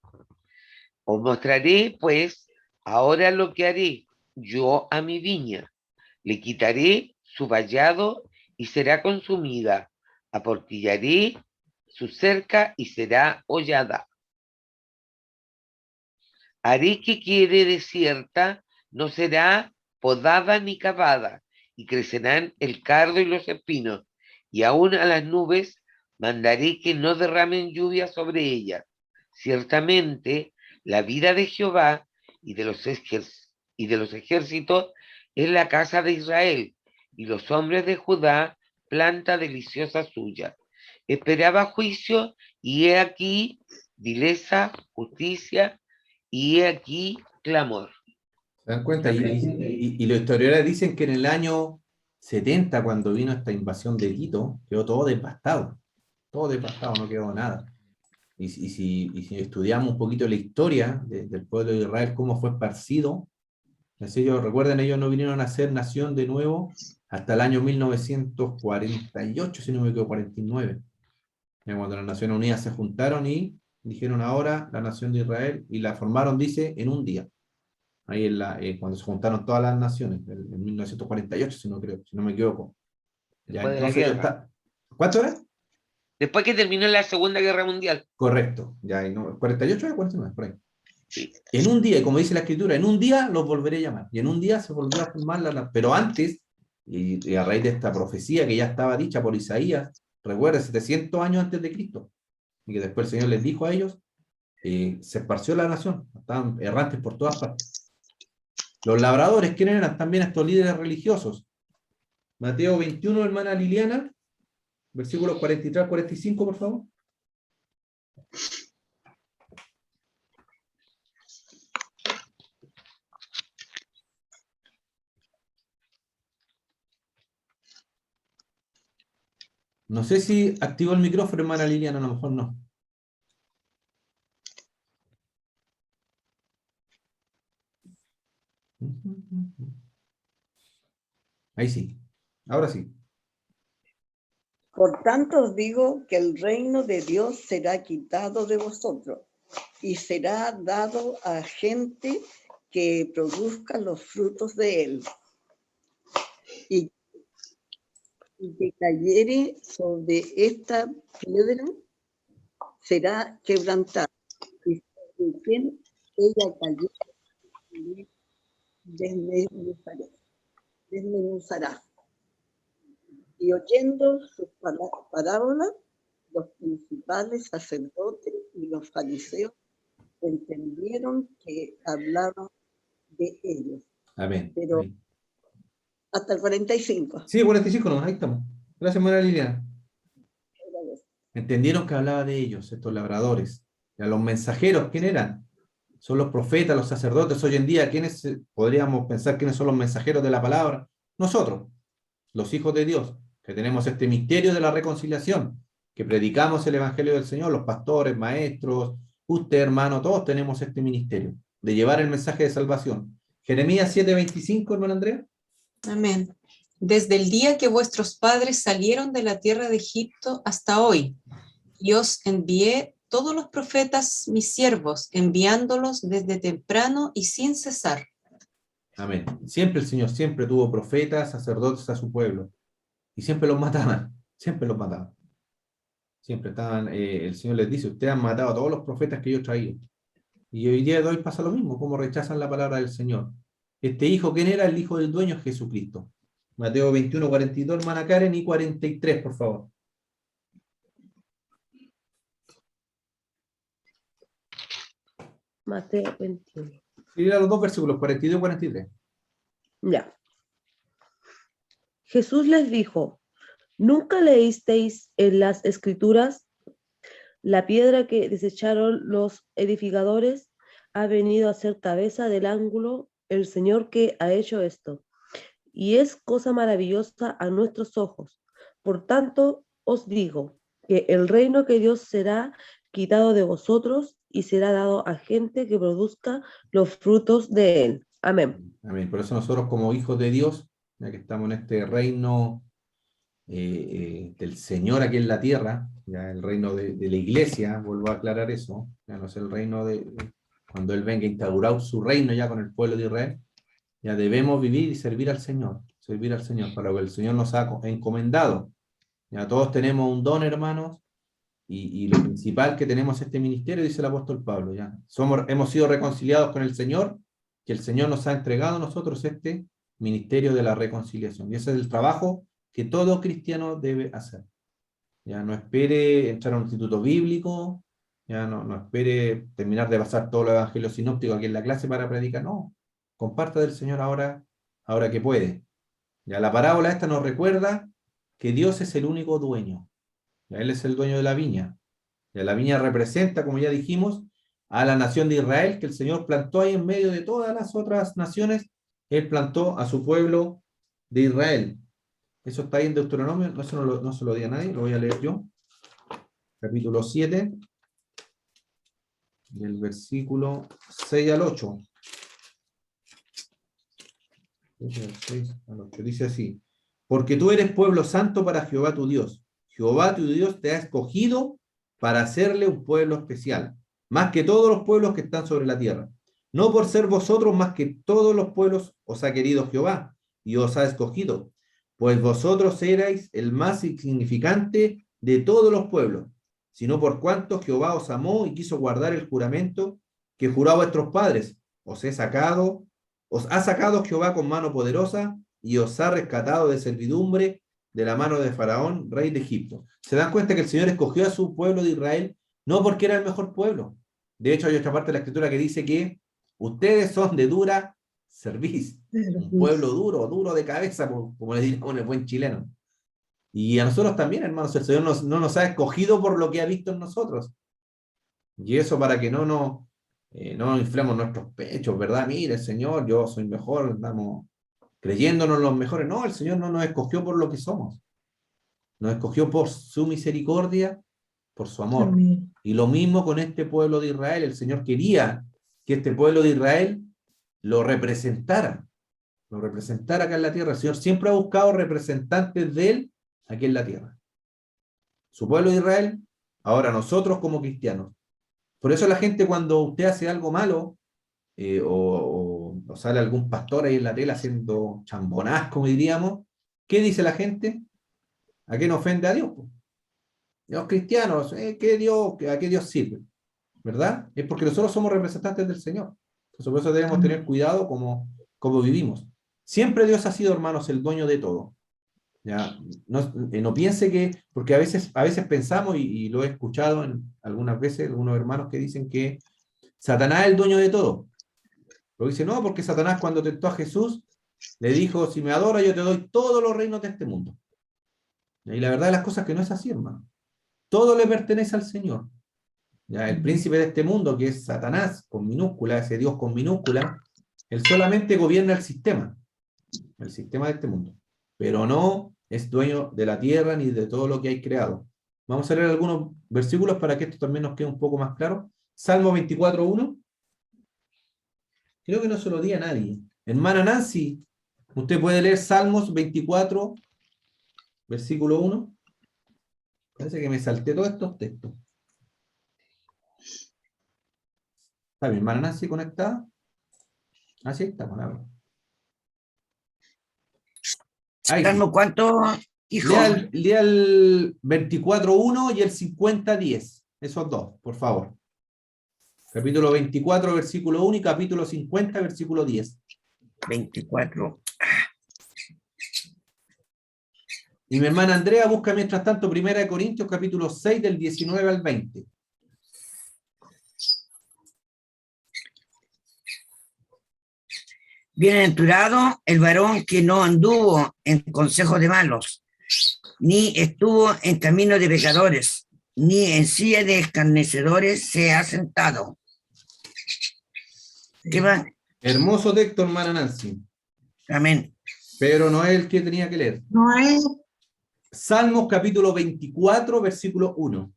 Os mostraré, pues, ahora lo que haré yo a mi viña. Le quitaré su vallado y será consumida. Aportillaré su cerca y será hollada. Haré que quede desierta, no será podada ni cavada, y crecerán el cardo y los espinos, y aún a las nubes mandaré que no derramen lluvia sobre ella. Ciertamente, la vida de Jehová y de los ejércitos es la casa de Israel, y los hombres de Judá planta deliciosa suya. Esperaba juicio, y he aquí vileza, justicia, y he aquí clamor. ¿Se dan cuenta? Y los historiadores dicen que en el año 70, cuando vino esta invasión de Tito, quedó todo devastado, no quedó nada. Y si estudiamos un poquito la historia del pueblo de Israel, cómo fue esparcido, recuerden, ellos no vinieron a ser nación de nuevo hasta el año 1948, si no me equivoco, 49, cuando las Naciones Unidas se juntaron y dijeron ahora la nación de Israel, y la formaron, dice, en un día. Ahí cuando se juntaron todas las naciones, en 1948, si no me equivoco. Ya, Después de la entonces guerra. ¿Cuánto era? Después que terminó la Segunda Guerra Mundial. Correcto, ya, no, 48 o 49, por ahí. Sí. En un día, como dice la escritura, en un día los volveré a llamar. Y en un día se volvió a formar pero antes, y a raíz de esta profecía que ya estaba dicha por Isaías, recuerda, 700 años antes de Cristo, y que después el Señor les dijo a ellos, se esparció la nación, estaban errantes por todas partes. Los labradores, ¿quiénes eran? También estos líderes religiosos. Mateo 21, hermana Liliana, versículos 43 al 45, por favor. No sé si activó el micrófono, hermana Liliana, a lo mejor no. Ahí sí, ahora sí. Por tanto os digo que el reino de Dios será quitado de vosotros y será dado a gente que produzca los frutos de él. Y que cayere sobre esta piedra será quebrantada, y sobre quien ella cayere desmenuzará. Y oyendo sus parábolas, los principales sacerdotes y los fariseos entendieron que hablaba de ellos. Amén. Pero Ahí. hasta el 45. Sí, 45 no, ahí estamos. Gracias, María Liliana. Entendieron que hablaba de ellos, estos labradores. Y a los mensajeros, ¿quién eran? Son los profetas, los sacerdotes. Hoy en día, ¿quiénes podríamos pensar quiénes son los mensajeros de la palabra? Nosotros, los hijos de Dios, que tenemos este misterio de la reconciliación, que predicamos el Evangelio del Señor, los pastores, maestros, usted, hermano, todos tenemos este ministerio, de llevar el mensaje de salvación. Jeremías 7:25, hermano Andrea. Amén. Desde el día que vuestros padres salieron de la tierra de Egipto hasta hoy, y os envié todos los profetas, mis siervos, enviándolos desde temprano y sin cesar. Amén. Siempre el Señor, siempre tuvo profetas, sacerdotes a su pueblo, y siempre los mataban, siempre los mataban. Siempre estaban, el Señor les dice, ustedes han matado a todos los profetas que yo traía. Y hoy día de hoy pasa lo mismo, como rechazan la palabra del Señor. Este hijo, ¿quién era? El hijo del dueño, Jesucristo. Mateo 21:42, hermana Karen, y 43, por favor. Mateo 21. Sí, los dos versículos, 42 y 43. Ya. Jesús les dijo, ¿nunca leísteis en las Escrituras? La piedra que desecharon los edificadores ha venido a ser cabeza del ángulo, el Señor que ha hecho esto. Y es cosa maravillosa a nuestros ojos. Por tanto, os digo que el reino de Dios será quitado de vosotros y será dado a gente que produzca los frutos de él. Amén. Amén. Por eso nosotros como hijos de Dios, ya que estamos en este reino del Señor aquí en la tierra, ya el reino de la iglesia, vuelvo a aclarar eso, ya no es el reino de cuando Él venga a instaurar su reino ya con el pueblo de Israel, ya debemos vivir y servir al Señor para lo que el Señor nos ha encomendado. Ya todos tenemos un don, hermanos, y lo principal que tenemos es este ministerio, dice el apóstol Pablo, ya hemos sido reconciliados con el Señor, que el Señor nos ha entregado a nosotros este ministerio de la reconciliación, y ese es el trabajo que todo cristiano debe hacer. Ya no espere entrar a un instituto bíblico, ya no espere terminar de pasar todos los evangelios sinópticos aquí en la clase para predicar, no, comparta del Señor ahora que puede. Ya la parábola esta nos recuerda que Dios es el único dueño, ya Él es el dueño de la viña, ya la viña representa, como ya dijimos, a la nación de Israel, que el Señor plantó ahí en medio de todas las otras naciones, Él plantó a su pueblo de Israel. Eso está ahí en Deuteronomio, eso no se lo di a nadie, lo voy a leer yo. Capítulo 7, del versículo 6 al 8. Del 6 al 8. Dice así: porque tú eres pueblo santo para Jehová tu Dios. Jehová tu Dios te ha escogido para hacerle un pueblo especial, más que todos los pueblos que están sobre la tierra. No por ser vosotros más que todos los pueblos os ha querido Jehová y os ha escogido, pues vosotros erais el más insignificante de todos los pueblos, sino por cuanto Jehová os amó y quiso guardar el juramento que juró a vuestros padres. Os ha sacado Jehová con mano poderosa y os ha rescatado de servidumbre de la mano de Faraón, rey de Egipto. ¿Se dan cuenta que el Señor escogió a su pueblo de Israel no porque era el mejor pueblo? De hecho, hay otra parte de la Escritura que dice que ustedes son de dura cerviz, un pueblo duro de cabeza, como le diríamos en el buen chileno. Y a nosotros también, hermanos, el Señor no nos ha escogido por lo que ha visto en nosotros. Y eso para que no inflemos nuestros pechos, ¿verdad? Mire, Señor, yo soy mejor, estamos creyéndonos los mejores. No, el Señor no nos escogió por lo que somos. Nos escogió por su misericordia, por su amor. Amén. Y lo mismo con este pueblo de Israel. El Señor quería que este pueblo de Israel lo representara acá en la tierra. El Señor siempre ha buscado representantes de Él aquí en la tierra. Su pueblo de Israel, ahora nosotros como cristianos. Por eso la gente, cuando usted hace algo malo, o sale algún pastor ahí en la tele haciendo chambonás, como diríamos, ¿qué dice la gente? ¿A qué nos ofende a Dios? Los cristianos, ¿a qué Dios sirve? ¿Verdad? Es porque nosotros somos representantes del Señor. Entonces, por eso debemos tener cuidado como vivimos. Siempre Dios ha sido, hermanos, el dueño de todo. ¿Ya? No piense que, porque a veces pensamos, y lo he escuchado algunas veces, algunos hermanos que dicen que Satanás es el dueño de todo. Pero dice, no, porque Satanás cuando tentó a Jesús, le dijo, si me adoras yo te doy todos los reinos de este mundo. Y la verdad de las cosas es que no es así, hermano. Todo le pertenece al Señor. Ya, el príncipe de este mundo, que es Satanás, con minúscula, ese Dios con minúscula, él solamente gobierna el sistema de este mundo. Pero no es dueño de la tierra ni de todo lo que hay creado. Vamos a leer algunos versículos para que esto también nos quede un poco más claro. Salmo 24:1. Creo que no se lo di a nadie. Hermana Nancy, usted puede leer Salmos 24, versículo 1. Parece que me salté todos estos textos. ¿Está mi hermana Nancy conectada? Así está, con la. Salmo, ¿cuánto, hijo? Lea el 24:1 y el 50:10. Esos dos, por favor. Capítulo 24, versículo 1 y capítulo 50, versículo 10. 24. Y mi hermana Andrea busca mientras tanto 1 Corintios, capítulo 6, del 19 al 20. Bienaventurado el varón que no anduvo en consejo de malos, ni estuvo en camino de pecadores, ni en silla de escarnecedores se ha sentado. ¿Qué va? Hermoso texto, hermana Nancy. Amén. Pero no es el que tenía que leer. No es. Salmos capítulo 24, versículo 1.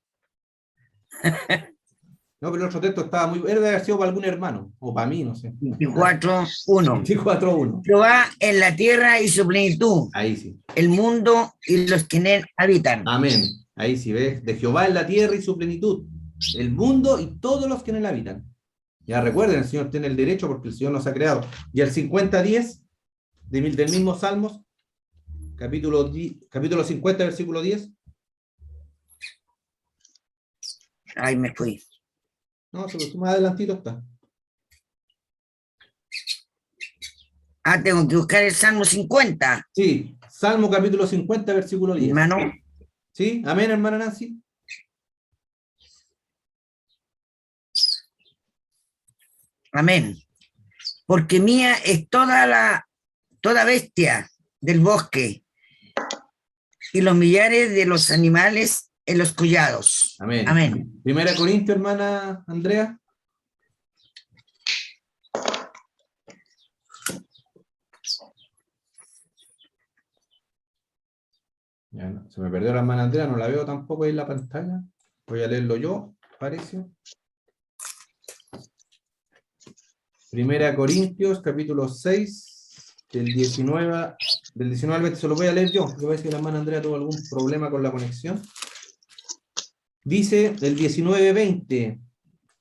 No, pero el otro texto estaba muy... Debe haber sido para algún hermano, o para mí, no sé. 24:1. 24:1. Jehová en la tierra y su plenitud, Ahí sí. el mundo y los que en él habitan. Amén. Ahí sí, ¿ves? De Jehová en la tierra y su plenitud, el mundo y todos los que en él habitan. Ya recuerden, el Señor tiene el derecho porque el Señor nos ha creado. Y el 50:10 del mismo Salmos, capítulo 50, versículo 10. Ay, me fui. No, más adelantito está. Ah, tengo que buscar el Salmo 50, Sí, Salmo capítulo 50, versículo 10. hermano. ¿Sí? Amén, hermana Nancy. Amén. Porque mía es toda bestia del bosque y los millares de los animales en los collados. Amén. Amén. 1 Corintios, hermana Andrea. Ya no, se me perdió la hermana Andrea, no la veo tampoco ahí en la pantalla. Voy a leerlo yo, parece. 1 Corintios, capítulo 6, del 19 al 20. Se lo voy a leer yo, porque parece que la hermana Andrea tuvo algún problema con la conexión. Dice el 19:20,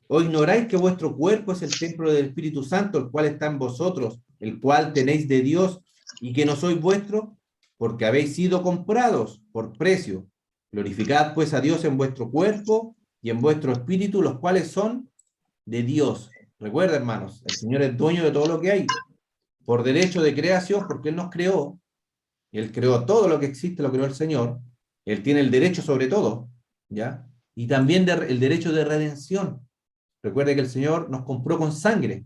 ¿o ignoráis que vuestro cuerpo es el templo del Espíritu Santo, el cual está en vosotros, el cual tenéis de Dios, y que no sois vuestro? Porque habéis sido comprados por precio. Glorificad pues a Dios en vuestro cuerpo y en vuestro espíritu, los cuales son de Dios. Recuerda, hermanos, el Señor es dueño de todo lo que hay, por derecho de creación, porque Él nos creó. Él creó todo lo que existe, lo creó el Señor. Él tiene el derecho sobre todo, ¿ya? Y también el derecho de redención. Recuerde que el Señor nos compró con sangre.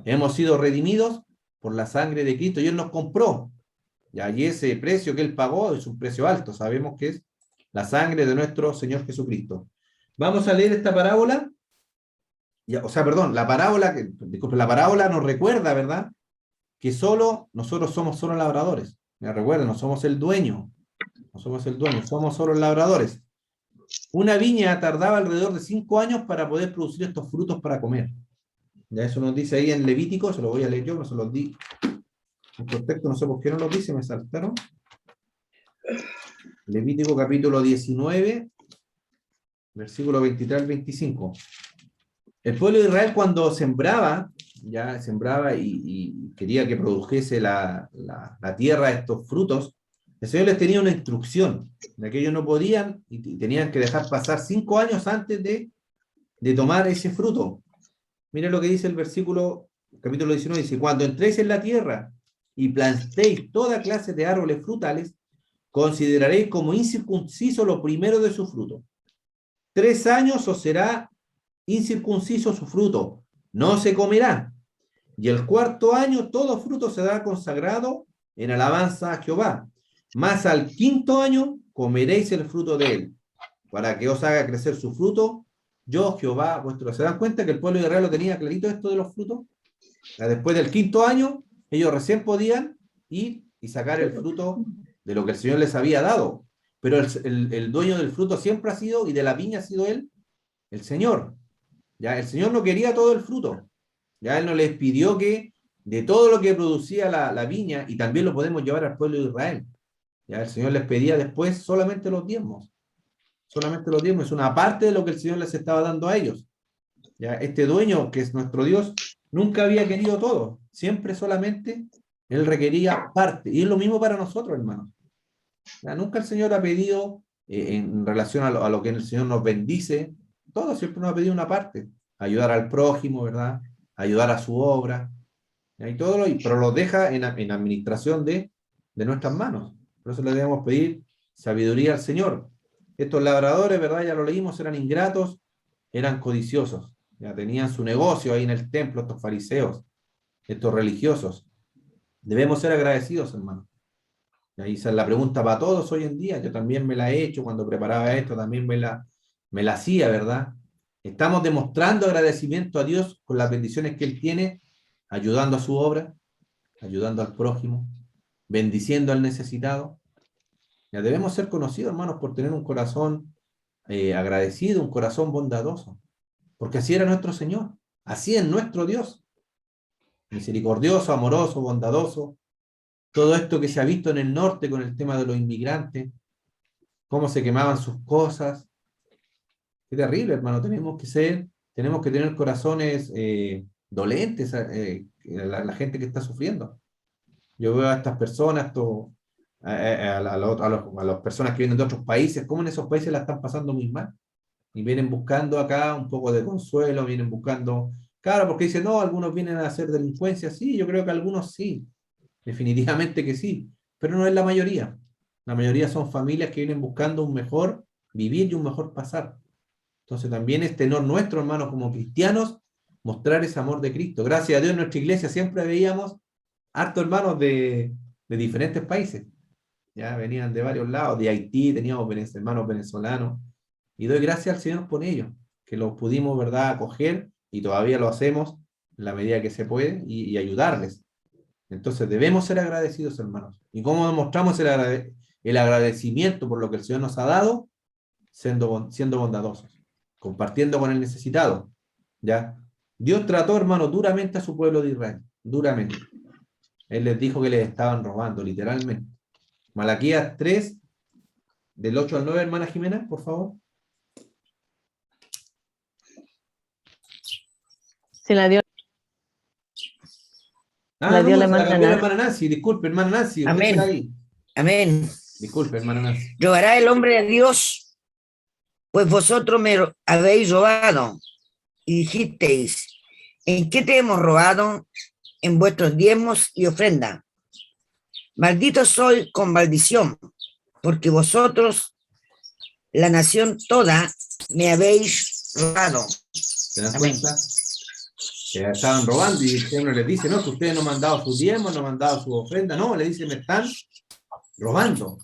Hemos sido redimidos por la sangre de Cristo y Él nos compró. ¿Ya? Y ese precio que Él pagó es un precio alto. Sabemos que es la sangre de nuestro Señor Jesucristo. Vamos a leer esta parábola. La parábola nos recuerda, ¿verdad? Que nosotros somos solo labradores. Recuerden, no somos el dueño. No somos el dueño, somos solo labradores. Una viña tardaba alrededor de 5 años para poder producir estos frutos para comer. Ya eso nos dice ahí en Levítico, se lo voy a leer yo, no se los di. En contexto, no sé por qué no lo dice, me saltaron. Levítico capítulo 19, versículo 23 al 25. El pueblo de Israel cuando sembraba y quería que produjese la tierra estos frutos, el Señor les tenía una instrucción de que ellos no podían y tenían que dejar pasar 5 años antes de tomar ese fruto. Miren lo que dice el versículo, capítulo 19, dice, cuando entréis en la tierra y plantéis toda clase de árboles frutales, consideraréis como incircunciso lo primero de su fruto. 3 años os será incircunciso su fruto, no se comerá. Y el cuarto año todo fruto será consagrado en alabanza a Jehová. Mas al quinto año comeréis el fruto de él, para que os haga crecer su fruto, yo Jehová vuestro. ¿Se dan cuenta que el pueblo de Israel lo tenía clarito esto de los frutos? Después del quinto año, ellos recién podían ir y sacar el fruto de lo que el Señor les había dado. Pero el dueño del fruto siempre ha sido, y de la viña ha sido él, el Señor. Ya, el Señor no quería todo el fruto. Ya Él no les pidió que de todo lo que producía la viña, y también lo podemos llevar al pueblo de Israel. Ya el Señor les pedía después solamente los diezmos. Solamente los diezmos. Es una parte de lo que el Señor les estaba dando a ellos. Ya este dueño, que es nuestro Dios, nunca había querido todo. Siempre solamente Él requería parte. Y es lo mismo para nosotros, hermanos. Ya, nunca el Señor ha pedido, en relación a lo que el Señor nos bendice, todo siempre nos ha pedido una parte. Ayudar al prójimo, ¿verdad? Ayudar a su obra. ¿Ya? Y todo pero lo deja en administración de nuestras manos. Por eso le debemos pedir sabiduría al Señor. Estos labradores, ¿verdad? Ya lo leímos, eran ingratos, eran codiciosos. Ya tenían su negocio ahí en el templo, estos fariseos, estos religiosos. Debemos ser agradecidos, hermano. Y ahí esa es la pregunta para todos hoy en día. Yo también me la he hecho cuando preparaba esto, también me la hacía, ¿verdad? Estamos demostrando agradecimiento a Dios con las bendiciones que Él tiene, ayudando a su obra, ayudando al prójimo, bendiciendo al necesitado. Ya debemos ser conocidos, hermanos, por tener un corazón agradecido, un corazón bondadoso, porque así era nuestro Señor, así es nuestro Dios, misericordioso, amoroso, bondadoso. Todo esto que se ha visto en el norte con el tema de los inmigrantes, cómo se quemaban sus cosas. Qué terrible, hermano. Tenemos que tener corazones dolentes, la gente que está sufriendo. Yo veo a estas personas, a las personas que vienen de otros países, cómo en esos países la están pasando muy mal. Y vienen buscando acá un poco de consuelo, vienen buscando, claro, porque dicen, no, algunos vienen a hacer delincuencia. Sí, yo creo que algunos sí, definitivamente que sí, pero no es la mayoría. La mayoría son familias que vienen buscando un mejor vivir y un mejor pasar. Entonces también es tenor nuestro, hermanos, como cristianos, mostrar ese amor de Cristo. Gracias a Dios en nuestra iglesia siempre veíamos hartos hermanos de diferentes países. Ya venían de varios lados, de Haití, teníamos hermanos venezolanos. Y doy gracias al Señor por ellos, que los pudimos, ¿verdad?, acoger, y todavía lo hacemos en la medida que se puede, y ayudarles. Entonces debemos ser agradecidos, hermanos. ¿Y cómo demostramos el agradecimiento por lo que el Señor nos ha dado? Siendo bondadosos, compartiendo con el necesitado. ¿Ya? Dios trató, hermano, duramente a su pueblo de Israel, duramente. Él les dijo que les estaban robando, literalmente. Malaquías 3, del 8 al 9, hermana Jimena, por favor. Se la dio. La dio la cambió hermana la Nancy. hermana Nancy. Disculpe, hermana Nancy. usted Amén. está ahí. Amén. Disculpe, hermana Nancy. Robará el hombre a Dios, pues vosotros me habéis robado. Y dijisteis, ¿en qué te hemos robado? En vuestros diezmos y ofrenda. Maldito soy con maldición, porque vosotros, la nación toda, me habéis robado. ¿Se dan Amén. cuenta? Que estaban robando, y el Señor les dice, no, que ustedes no me han dado sus diezmos, no me han dado su ofrenda. No, le dice, me están robando.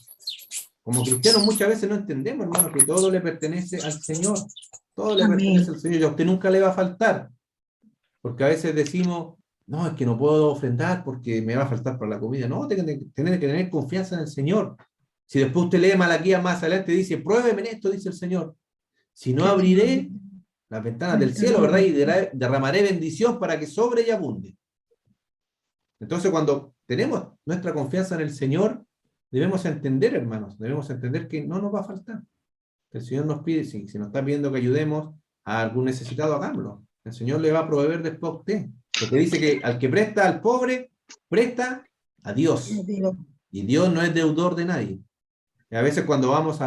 Como cristianos muchas veces no entendemos, hermano, que todo le pertenece al Señor. Todo le pertenece al Señor, y a usted nunca le va a faltar. Porque a veces decimos, no, es que no puedo ofrendar porque me va a faltar para la comida. No, tiene que tener confianza en el Señor. Si después usted lee Malaquías más adelante, dice, pruébeme en esto, dice el Señor. Si no, abriré las ventanas del cielo, ¿verdad? Y derramaré bendición para que sobre y abunde. Entonces, cuando tenemos nuestra confianza en el Señor, debemos entender, hermanos, debemos entender que no nos va a faltar. El Señor nos pide, si nos está pidiendo que ayudemos a algún necesitado, hagámoslo. El Señor le va a proveer después a usted. Porque dice que al que presta al pobre, presta a Dios. Y Dios no es deudor de nadie. Y a veces cuando vamos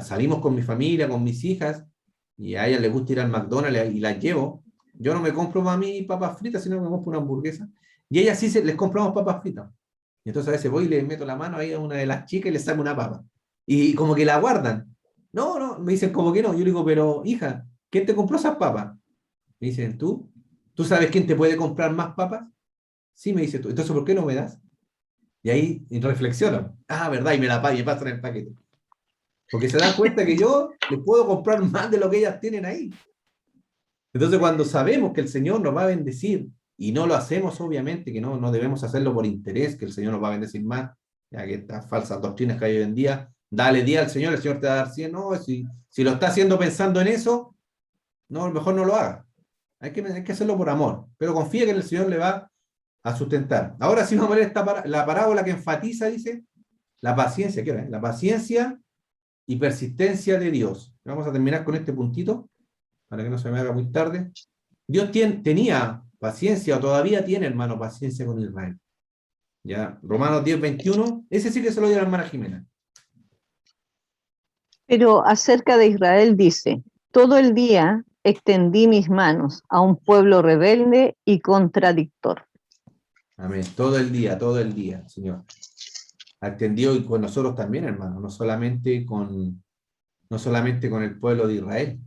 salimos con mi familia, con mis hijas, y a ellas les gusta ir al McDonald's y las llevo, yo no me compro para mí papas fritas, sino que me compro una hamburguesa. Y ellas sí les compramos papas fritas. Y entonces a veces voy y le meto la mano ahí a una de las chicas y le saco una papa. Y como que la guardan. No, me dicen como que no. Yo le digo, pero hija, ¿quién te compró esas papas? Me dicen, tú ¿Tú sabes quién te puede comprar más papas? Sí, me dice tú. Entonces, ¿por qué no me das? Y ahí reflexionan. Ah, verdad, y me la pagan y pasan el paquete. Porque se dan cuenta que yo les puedo comprar más de lo que ellas tienen ahí. Entonces, cuando sabemos que el Señor nos va a bendecir, y no lo hacemos, obviamente, que no debemos hacerlo por interés, que el Señor nos va a bendecir más, ya que estas falsas doctrinas que hay hoy en día, dale día al Señor, el Señor te va a dar 100, no, si lo está haciendo pensando en eso, no, mejor no lo haga. Hay que hacerlo por amor, pero confía que el Señor le va a sustentar. Ahora sí vamos a ver la parábola que enfatiza, dice, la paciencia, ¿qué hora? La paciencia y persistencia de Dios. Vamos a terminar con este puntito, para que no se me haga muy tarde. Dios tenía paciencia, o todavía tiene, hermano, paciencia con Israel. Ya, Romanos 10:21, ese sí que se lo dio a la hermana Jimena. Pero acerca de Israel dice, todo el día extendí mis manos a un pueblo rebelde y contradictor. Amén. Todo el día, Señor. Ha extendido y con nosotros también, hermano, no solamente con el pueblo de Israel,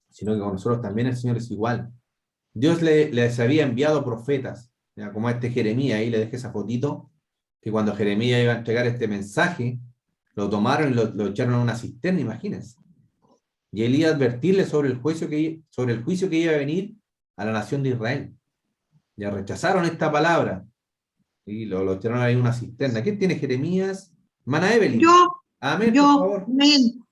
sino que con nosotros también el Señor es igual. Dios les había enviado profetas, ya, como a este Jeremías, ahí le dejé esa fotito, que cuando Jeremías iba a entregar este mensaje, lo tomaron y lo echaron a una cisterna, imagínense. Y él iba a advertirle sobre el juicio que iba a venir a la nación de Israel. Ya rechazaron esta palabra y lo echaron ahí en una cisterna. ¿Quién tiene Jeremías? Hermana Evelyn. Amén, por favor. Amén,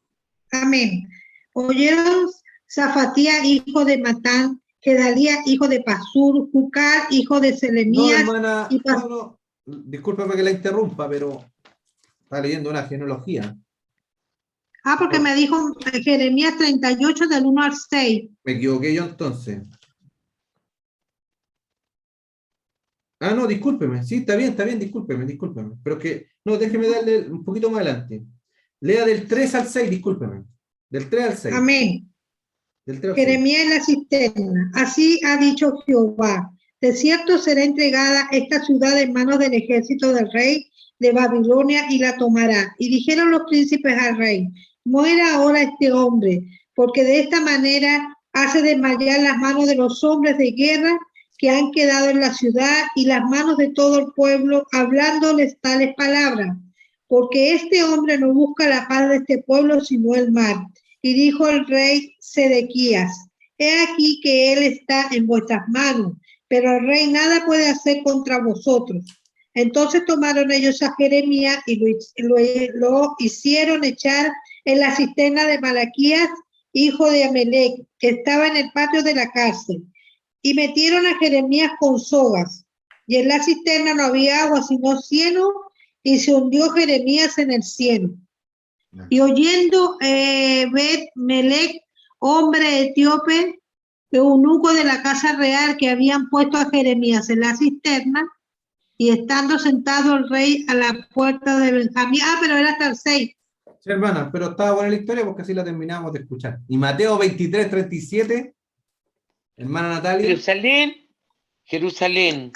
amén. Oyeron Zafatía, hijo de Matán, Gedalía, hijo de Pasur, Jucar, hijo de No, Selemías, hermana, y no. Discúlpame que la interrumpa, pero está leyendo una genealogía. porque me dijo Jeremías 38 del 1 al 6. Me equivoqué yo entonces. Ah, no, discúlpeme. Sí, está bien, discúlpeme. Pero que, no, déjeme darle un poquito más adelante. Lea del 3 al 6, discúlpeme. Del 3 al 6. Amén. Del 3 al 6. Jeremías en la cisterna. Así ha dicho Jehová. De cierto será entregada esta ciudad en manos del ejército del rey de Babilonia y la tomará. Y dijeron los príncipes al rey, muera ahora este hombre, porque de esta manera hace desmayar las manos de los hombres de guerra que han quedado en la ciudad y las manos de todo el pueblo, hablándoles tales palabras. Porque este hombre no busca la paz de este pueblo, sino el mal. Y dijo el rey Sedequías, he aquí que él está en vuestras manos, pero el rey nada puede hacer contra vosotros. Entonces tomaron ellos a Jeremías y lo hicieron echar en la cisterna de Malaquías, hijo de Amelec, que estaba en el patio de la cárcel. Y metieron a Jeremías con sogas. Y en la cisterna no había agua, sino cieno, y se hundió Jeremías en el cieno. Y oyendo Bet-Melech, hombre etíope, eunuco de la casa real, que habían puesto a Jeremías en la cisterna, y estando sentado el rey a la puerta de Benjamín. Pero era hasta el 6. Sí, hermana, pero estaba buena la historia porque así la terminamos de escuchar. Y Mateo 23:37, hermana Natalia. Jerusalén,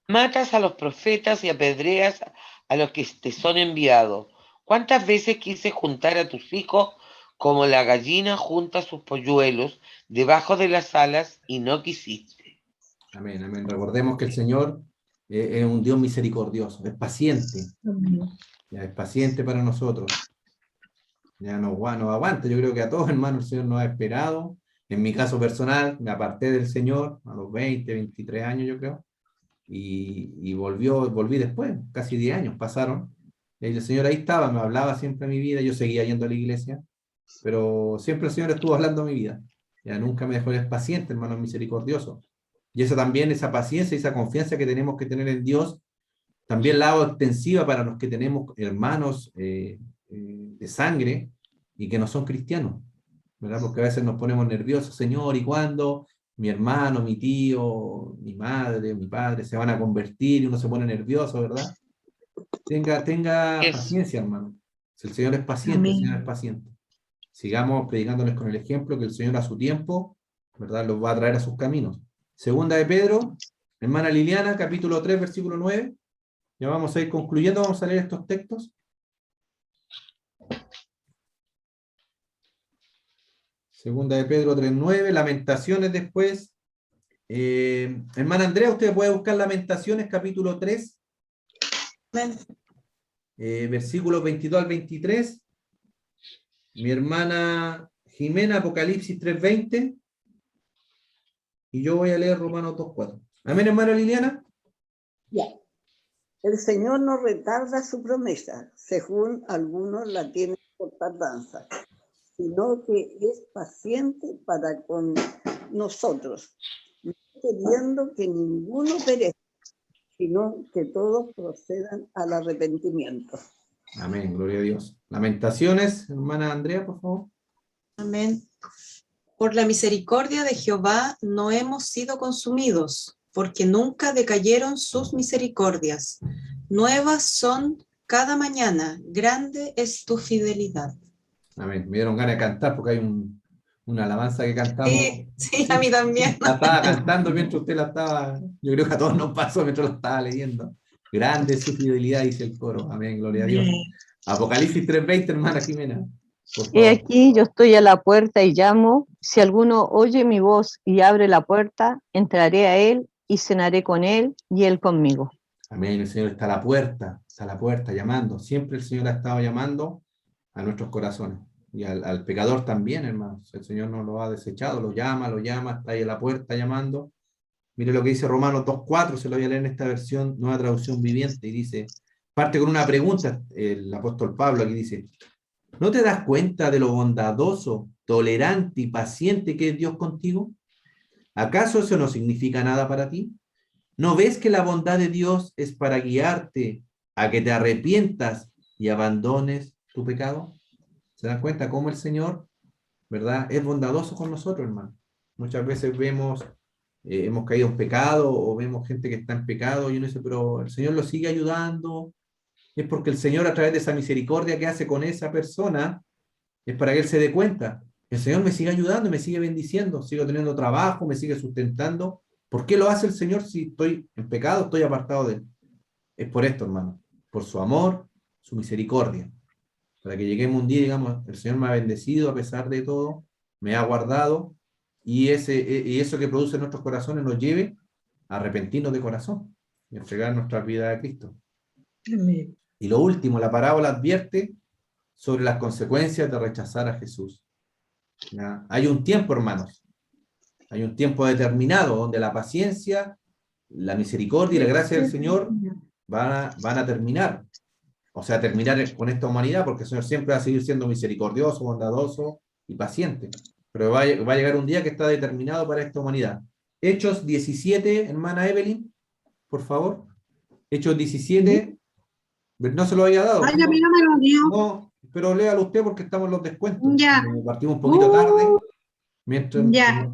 matas a los profetas y apedreas a los que te son enviados. ¿Cuántas veces quise juntar a tus hijos como la gallina junta sus polluelos debajo de las alas y no quisiste? Amén, amén. Recordemos que el Señor es un Dios misericordioso, es paciente. Ya es paciente para nosotros. Ya nos aguanta. Yo creo que a todos, hermanos, el Señor nos ha esperado. En mi caso personal, me aparté del Señor a los 20, 23 años, yo creo. Y volví después, casi 10 años pasaron. Y el Señor ahí estaba, me hablaba siempre en mi vida, yo seguía yendo a la iglesia, pero siempre el Señor estuvo hablando en mi vida. Ya nunca me dejó, es paciente, hermano, es misericordioso. Y esa también, esa paciencia y esa confianza que tenemos que tener en Dios, también la hago extensiva para los que tenemos hermanos de sangre y que no son cristianos, ¿verdad? Porque a veces nos ponemos nerviosos, Señor, ¿y cuándo mi hermano, mi tío, mi madre, mi padre se van a convertir? Y uno se pone nervioso, ¿verdad? Tenga paciencia, hermano. Si el Señor es paciente, amén. El Señor es paciente. Sigamos predicándoles con el ejemplo que el Señor a su tiempo, ¿verdad?, los va a traer a sus caminos. Segunda de Pedro, hermana Liliana, capítulo 3, versículo 9. Ya vamos a ir concluyendo, vamos a leer estos textos. Segunda de Pedro 3:9, Lamentaciones después, Hermana Andrea, usted puede buscar Lamentaciones, capítulo 3, Amén. versículos 22 al 23. Mi hermana Jimena, Apocalipsis 3:20. Y yo voy a leer Romanos 2:4. Amén, hermana Liliana. Ya. El Señor no retarda su promesa, según algunos la tienen por tardanza, sino que es paciente para con nosotros, no queriendo que ninguno perezca, sino que todos procedan al arrepentimiento. Amén, gloria a Dios. Lamentaciones, hermana Andrea, por favor. Amén. Por la misericordia de Jehová no hemos sido consumidos, porque nunca decayeron sus misericordias. Nuevas son cada mañana, grande es tu fidelidad. Amén. Me dieron ganas de cantar porque hay una alabanza que cantamos. Sí, a mí también. La estaba cantando mientras usted la estaba, yo creo que a todos nos pasó mientras la estaba leyendo. Grande es su fidelidad, dice el coro. Amén, gloria a Dios. Apocalipsis 3:20, hermana Jimena. Por He favor. aquí, yo estoy a la puerta y llamo. Si alguno oye mi voz y abre la puerta, entraré a él y cenaré con él y él conmigo. Amén, el Señor está a la puerta llamando. Siempre el Señor ha estado llamando a nuestros corazones. Y al pecador también, hermanos. El Señor no lo ha desechado, lo llama, está ahí a la puerta llamando. Mire lo que dice Romanos 2:4, se lo voy a leer en esta versión, nueva traducción viviente, y dice, parte con una pregunta, el apóstol Pablo aquí dice, ¿no te das cuenta de lo bondadoso, tolerante y paciente que es Dios contigo? ¿Acaso eso no significa nada para ti? ¿No ves que la bondad de Dios es para guiarte a que te arrepientas y abandones tu pecado? ¿Se dan cuenta cómo el Señor, verdad, es bondadoso con nosotros, hermano? Muchas veces vemos, hemos caído en pecado o vemos gente que está en pecado y uno dice, pero el Señor lo sigue ayudando. Es porque el Señor, a través de esa misericordia que hace con esa persona, es para que Él se dé cuenta. El Señor me sigue ayudando, me sigue bendiciendo, sigo teniendo trabajo, me sigue sustentando. ¿Por qué lo hace el Señor si estoy en pecado, estoy apartado de Él? Es por esto, hermano, por su amor, su misericordia. Para que lleguemos un día y digamos, el Señor me ha bendecido a pesar de todo, me ha guardado, y eso que produce en nuestros corazones nos lleve a arrepentirnos de corazón y entregar nuestra vida a Cristo. Amén. Y lo último, la parábola advierte sobre las consecuencias de rechazar a Jesús. ¿Ya? Hay un tiempo, hermanos, hay un tiempo determinado donde la paciencia, la misericordia y la gracia del Señor van a terminar. O sea, terminar con esta humanidad, porque el Señor siempre va a seguir siendo misericordioso, bondadoso y paciente. Pero va a llegar un día que está determinado para esta humanidad. Hechos 17, hermana Evelyn, por favor. Hechos 17. No se lo había dado. Ay, a mí no me lo dio. No, pero léalo usted porque estamos en los descuentos. Ya. Partimos un poquito tarde. Mientras, Ya.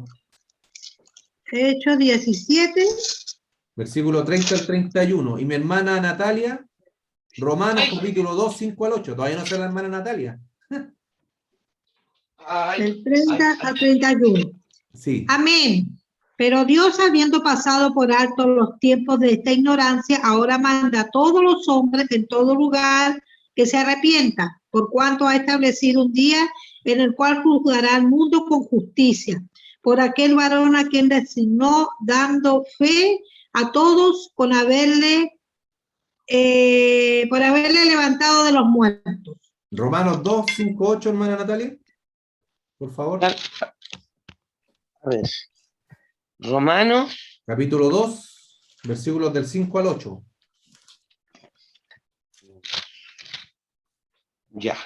Hechos 17. Versículo 30 al 31. Y mi hermana Natalia, Romanos capítulo 2, 5 al 8. Todavía no sé la hermana Natalia. Del 30 al 31. Sí. Amén. Pero Dios, habiendo pasado por alto los tiempos de esta ignorancia, ahora manda a todos los hombres en todo lugar que se arrepientan, por cuanto ha establecido un día en el cual juzgará al mundo con justicia, por aquel varón a quien designó, dando fe a todos por haberle levantado de los muertos. Romanos 2, 5, 8, hermana Natalia. Por favor. A ver. Romanos. Capítulo 2, versículos del 5 al 8. Ya.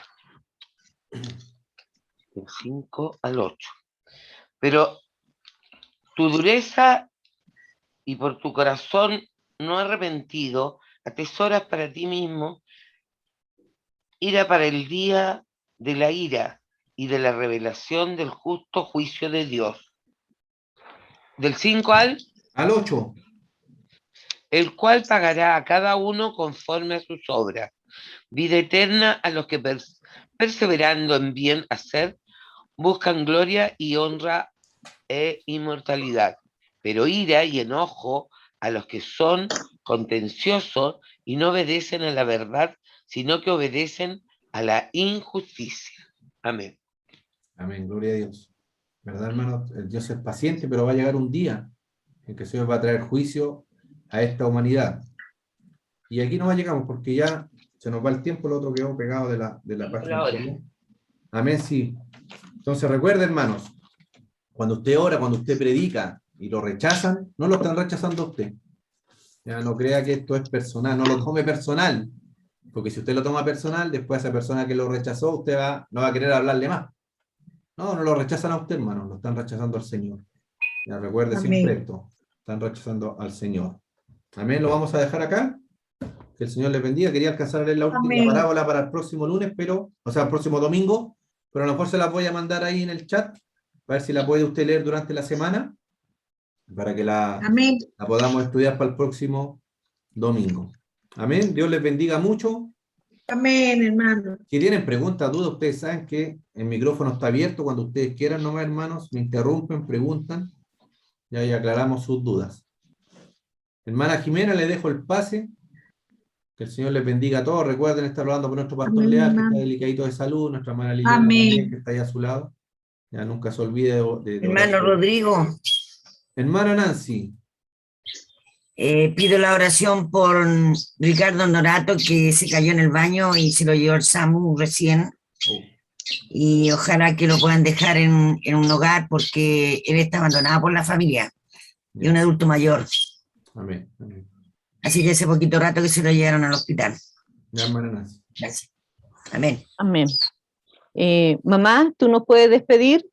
Del 5 al 8. Pero tu dureza y por tu corazón no arrepentido, atesoras para ti mismo ira para el día de la ira y de la revelación del justo juicio de Dios. Del 5 al 8. El cual pagará a cada uno conforme a sus obras. Vida eterna a los que perseverando en bien hacer, buscan gloria y honra e inmortalidad. Pero ira y enojo a los que son contenciosos y no obedecen a la verdad, sino que obedecen a la injusticia. Amén. Amén, gloria a Dios. ¿Verdad, hermano? El Dios es paciente, pero va a llegar un día en que el Señor va a traer juicio a esta humanidad. Y aquí nomás llegamos, porque ya se nos va el tiempo, el otro quedó pegado de la página anterior. Amén, sí. Entonces recuerden, hermanos, cuando usted ora, cuando usted predica y lo rechazan, no lo están rechazando a usted. Ya no crea que esto es personal, no lo tome personal, porque si usted lo toma personal, después esa persona que lo rechazó, usted no va a querer hablarle más. No lo rechazan a usted, hermano, lo están rechazando al Señor. Ya recuerde siempre esto, están rechazando al Señor. Amén, lo vamos a dejar acá. Que el Señor les bendiga. Quería alcanzar a leer la última parábola para el próximo lunes, el próximo domingo, pero a lo mejor se las voy a mandar ahí en el chat, a ver si la puede usted leer durante la semana, para que la podamos estudiar para el próximo domingo. Amén. Dios les bendiga mucho. Amén, hermano. Si tienen preguntas, dudas, ustedes saben que el micrófono está abierto. Cuando ustedes quieran, nomás, hermanos, me interrumpen, preguntan, y ahí aclaramos sus dudas. Hermana Jimena, le dejo el pase. Que el Señor les bendiga a todos. Recuerden estar hablando por nuestro pastor Leal, que está delicadito de salud, nuestra hermana Liliana también, que está ahí a su lado. Ya nunca se olvide de Hermano Rodrigo. Hermana Nancy. Pido la oración por Ricardo Norato, que se cayó en el baño y se lo llevó el SAMU recién. Y ojalá que lo puedan dejar en un hogar, porque él está abandonado por la familia. Y un adulto mayor. Amén. Amén. Así que hace poquito rato que se lo llevaron al hospital. Ya, hermana Nancy. Gracias. Amén. Amén. Mamá, ¿tú nos puedes despedir?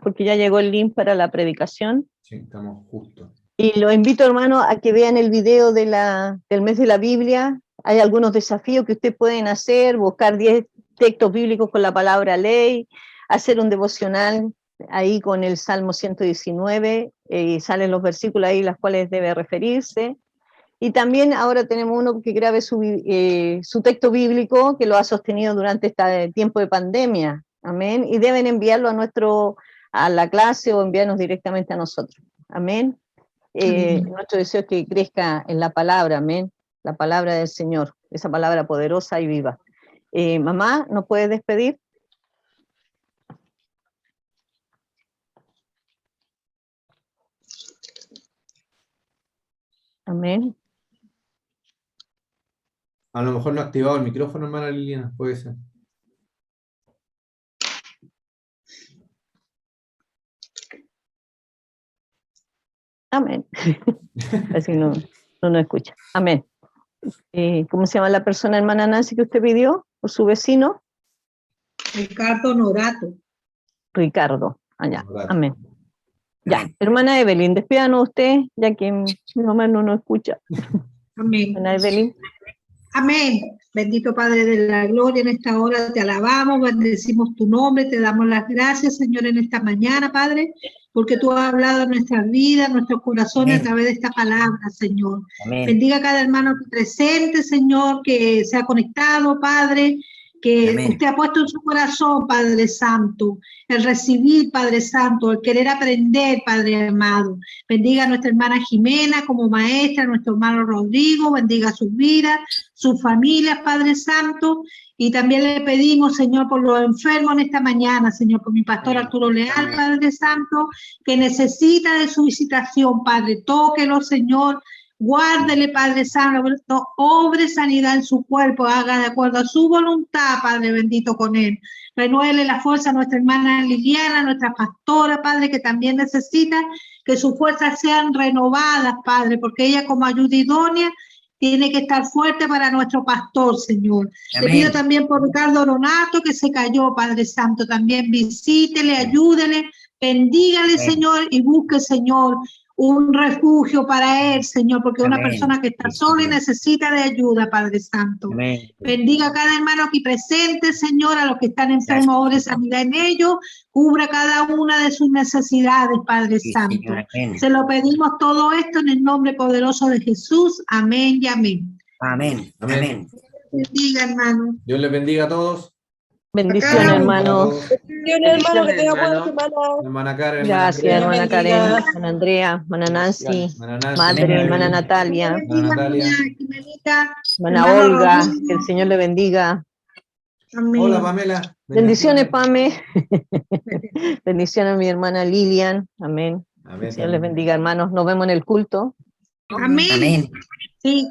Porque ya llegó el link para la predicación. Sí, estamos justos. Y los invito, hermano, a que vean el video del mes de la Biblia. Hay algunos desafíos que ustedes pueden hacer, buscar 10 textos bíblicos con la palabra ley, hacer un devocional ahí con el Salmo 119, y salen los versículos ahí los cuales debe referirse. Y también ahora tenemos uno que grabe su texto bíblico, que lo ha sostenido durante este tiempo de pandemia. Amén. Y deben enviarlo a la clase o enviarnos directamente a nosotros. Amén. Nuestro deseo es que crezca en la palabra, amén. La palabra del Señor, esa palabra poderosa y viva. Mamá, ¿nos puedes despedir? Amén. A lo mejor no ha activado el micrófono, hermana Liliana, puede ser. Amén. Así no nos escucha. Amén. ¿Cómo se llama la persona, hermana Nancy, que usted pidió? ¿Por su vecino? Ricardo Norato. Ricardo. Allá. Amén. Ya, hermana Evelyn, despídanos usted, ya que mi mamá no nos escucha. Amén. Hermana Evelyn. Amén. Bendito Padre de la gloria, en esta hora te alabamos, bendecimos tu nombre, te damos las gracias, Señor, en esta mañana, Padre, porque tú has hablado en nuestras vidas, en nuestros corazones, a través de esta palabra, Señor. Amén. Bendiga a cada hermano que presente, Señor, que se ha conectado, Padre, que Amén. usted ha puesto en su corazón, Padre Santo, el recibir, Padre Santo, el querer aprender, Padre amado. Bendiga a nuestra hermana Jimena como maestra, a nuestro hermano Rodrigo, bendiga sus vidas, sus familias, Padre Santo, y también le pedimos, Señor, por los enfermos en esta mañana, Señor, por mi pastor Arturo Leal, Padre Santo, que necesita de su visitación, Padre, tóquelo, Señor, guárdele, Padre Santo, obre sanidad en su cuerpo, haga de acuerdo a su voluntad, Padre bendito con él. Renuévele la fuerza a nuestra hermana Liliana, nuestra pastora, Padre, que también necesita que sus fuerzas sean renovadas, Padre, porque ella como ayuda idónea tiene que estar fuerte para nuestro pastor, Señor. Amén. Le pido también por Ricardo Norato, que se cayó, Padre Santo, también visítele, ayúdele, bendígale, Amén. Señor, y busque, Señor, un refugio para él, Señor, porque es una Amén. persona que está Sí, sola y Señor. necesita de ayuda, Padre Santo. Amén. Bendiga a cada hermano aquí presente, Señor, a los que están enfermos, obre sanidad en ellos, cubra cada una de sus necesidades, Padre Sí, Santo. Señor. Amén. Se lo pedimos todo esto en el nombre poderoso de Jesús. Amén y amén. Amén. Amén. Amén. Bendiga, hermano. Dios les bendiga a todos. Bendiciones, Acá. hermanos. Hermano, que tenga buena semana. Hermana Karen, hermana Gracias, Andrea, hermana Karen, bendiga. hermana Andrea, hermana Nancy, hermana Nancy, madre, hermana hermana Evelyn, Natalia, hermana Natalia. Jimenita, hermana hermano Olga, Rodrigo. que el Señor le bendiga. Amén. Hola Pamela. Bendiciones, Pame. Bendiciones a mi hermana Lilian. Amén. Amén. El Señor les bendiga, hermanos. Nos vemos en el culto. Amén. Amén. Sí.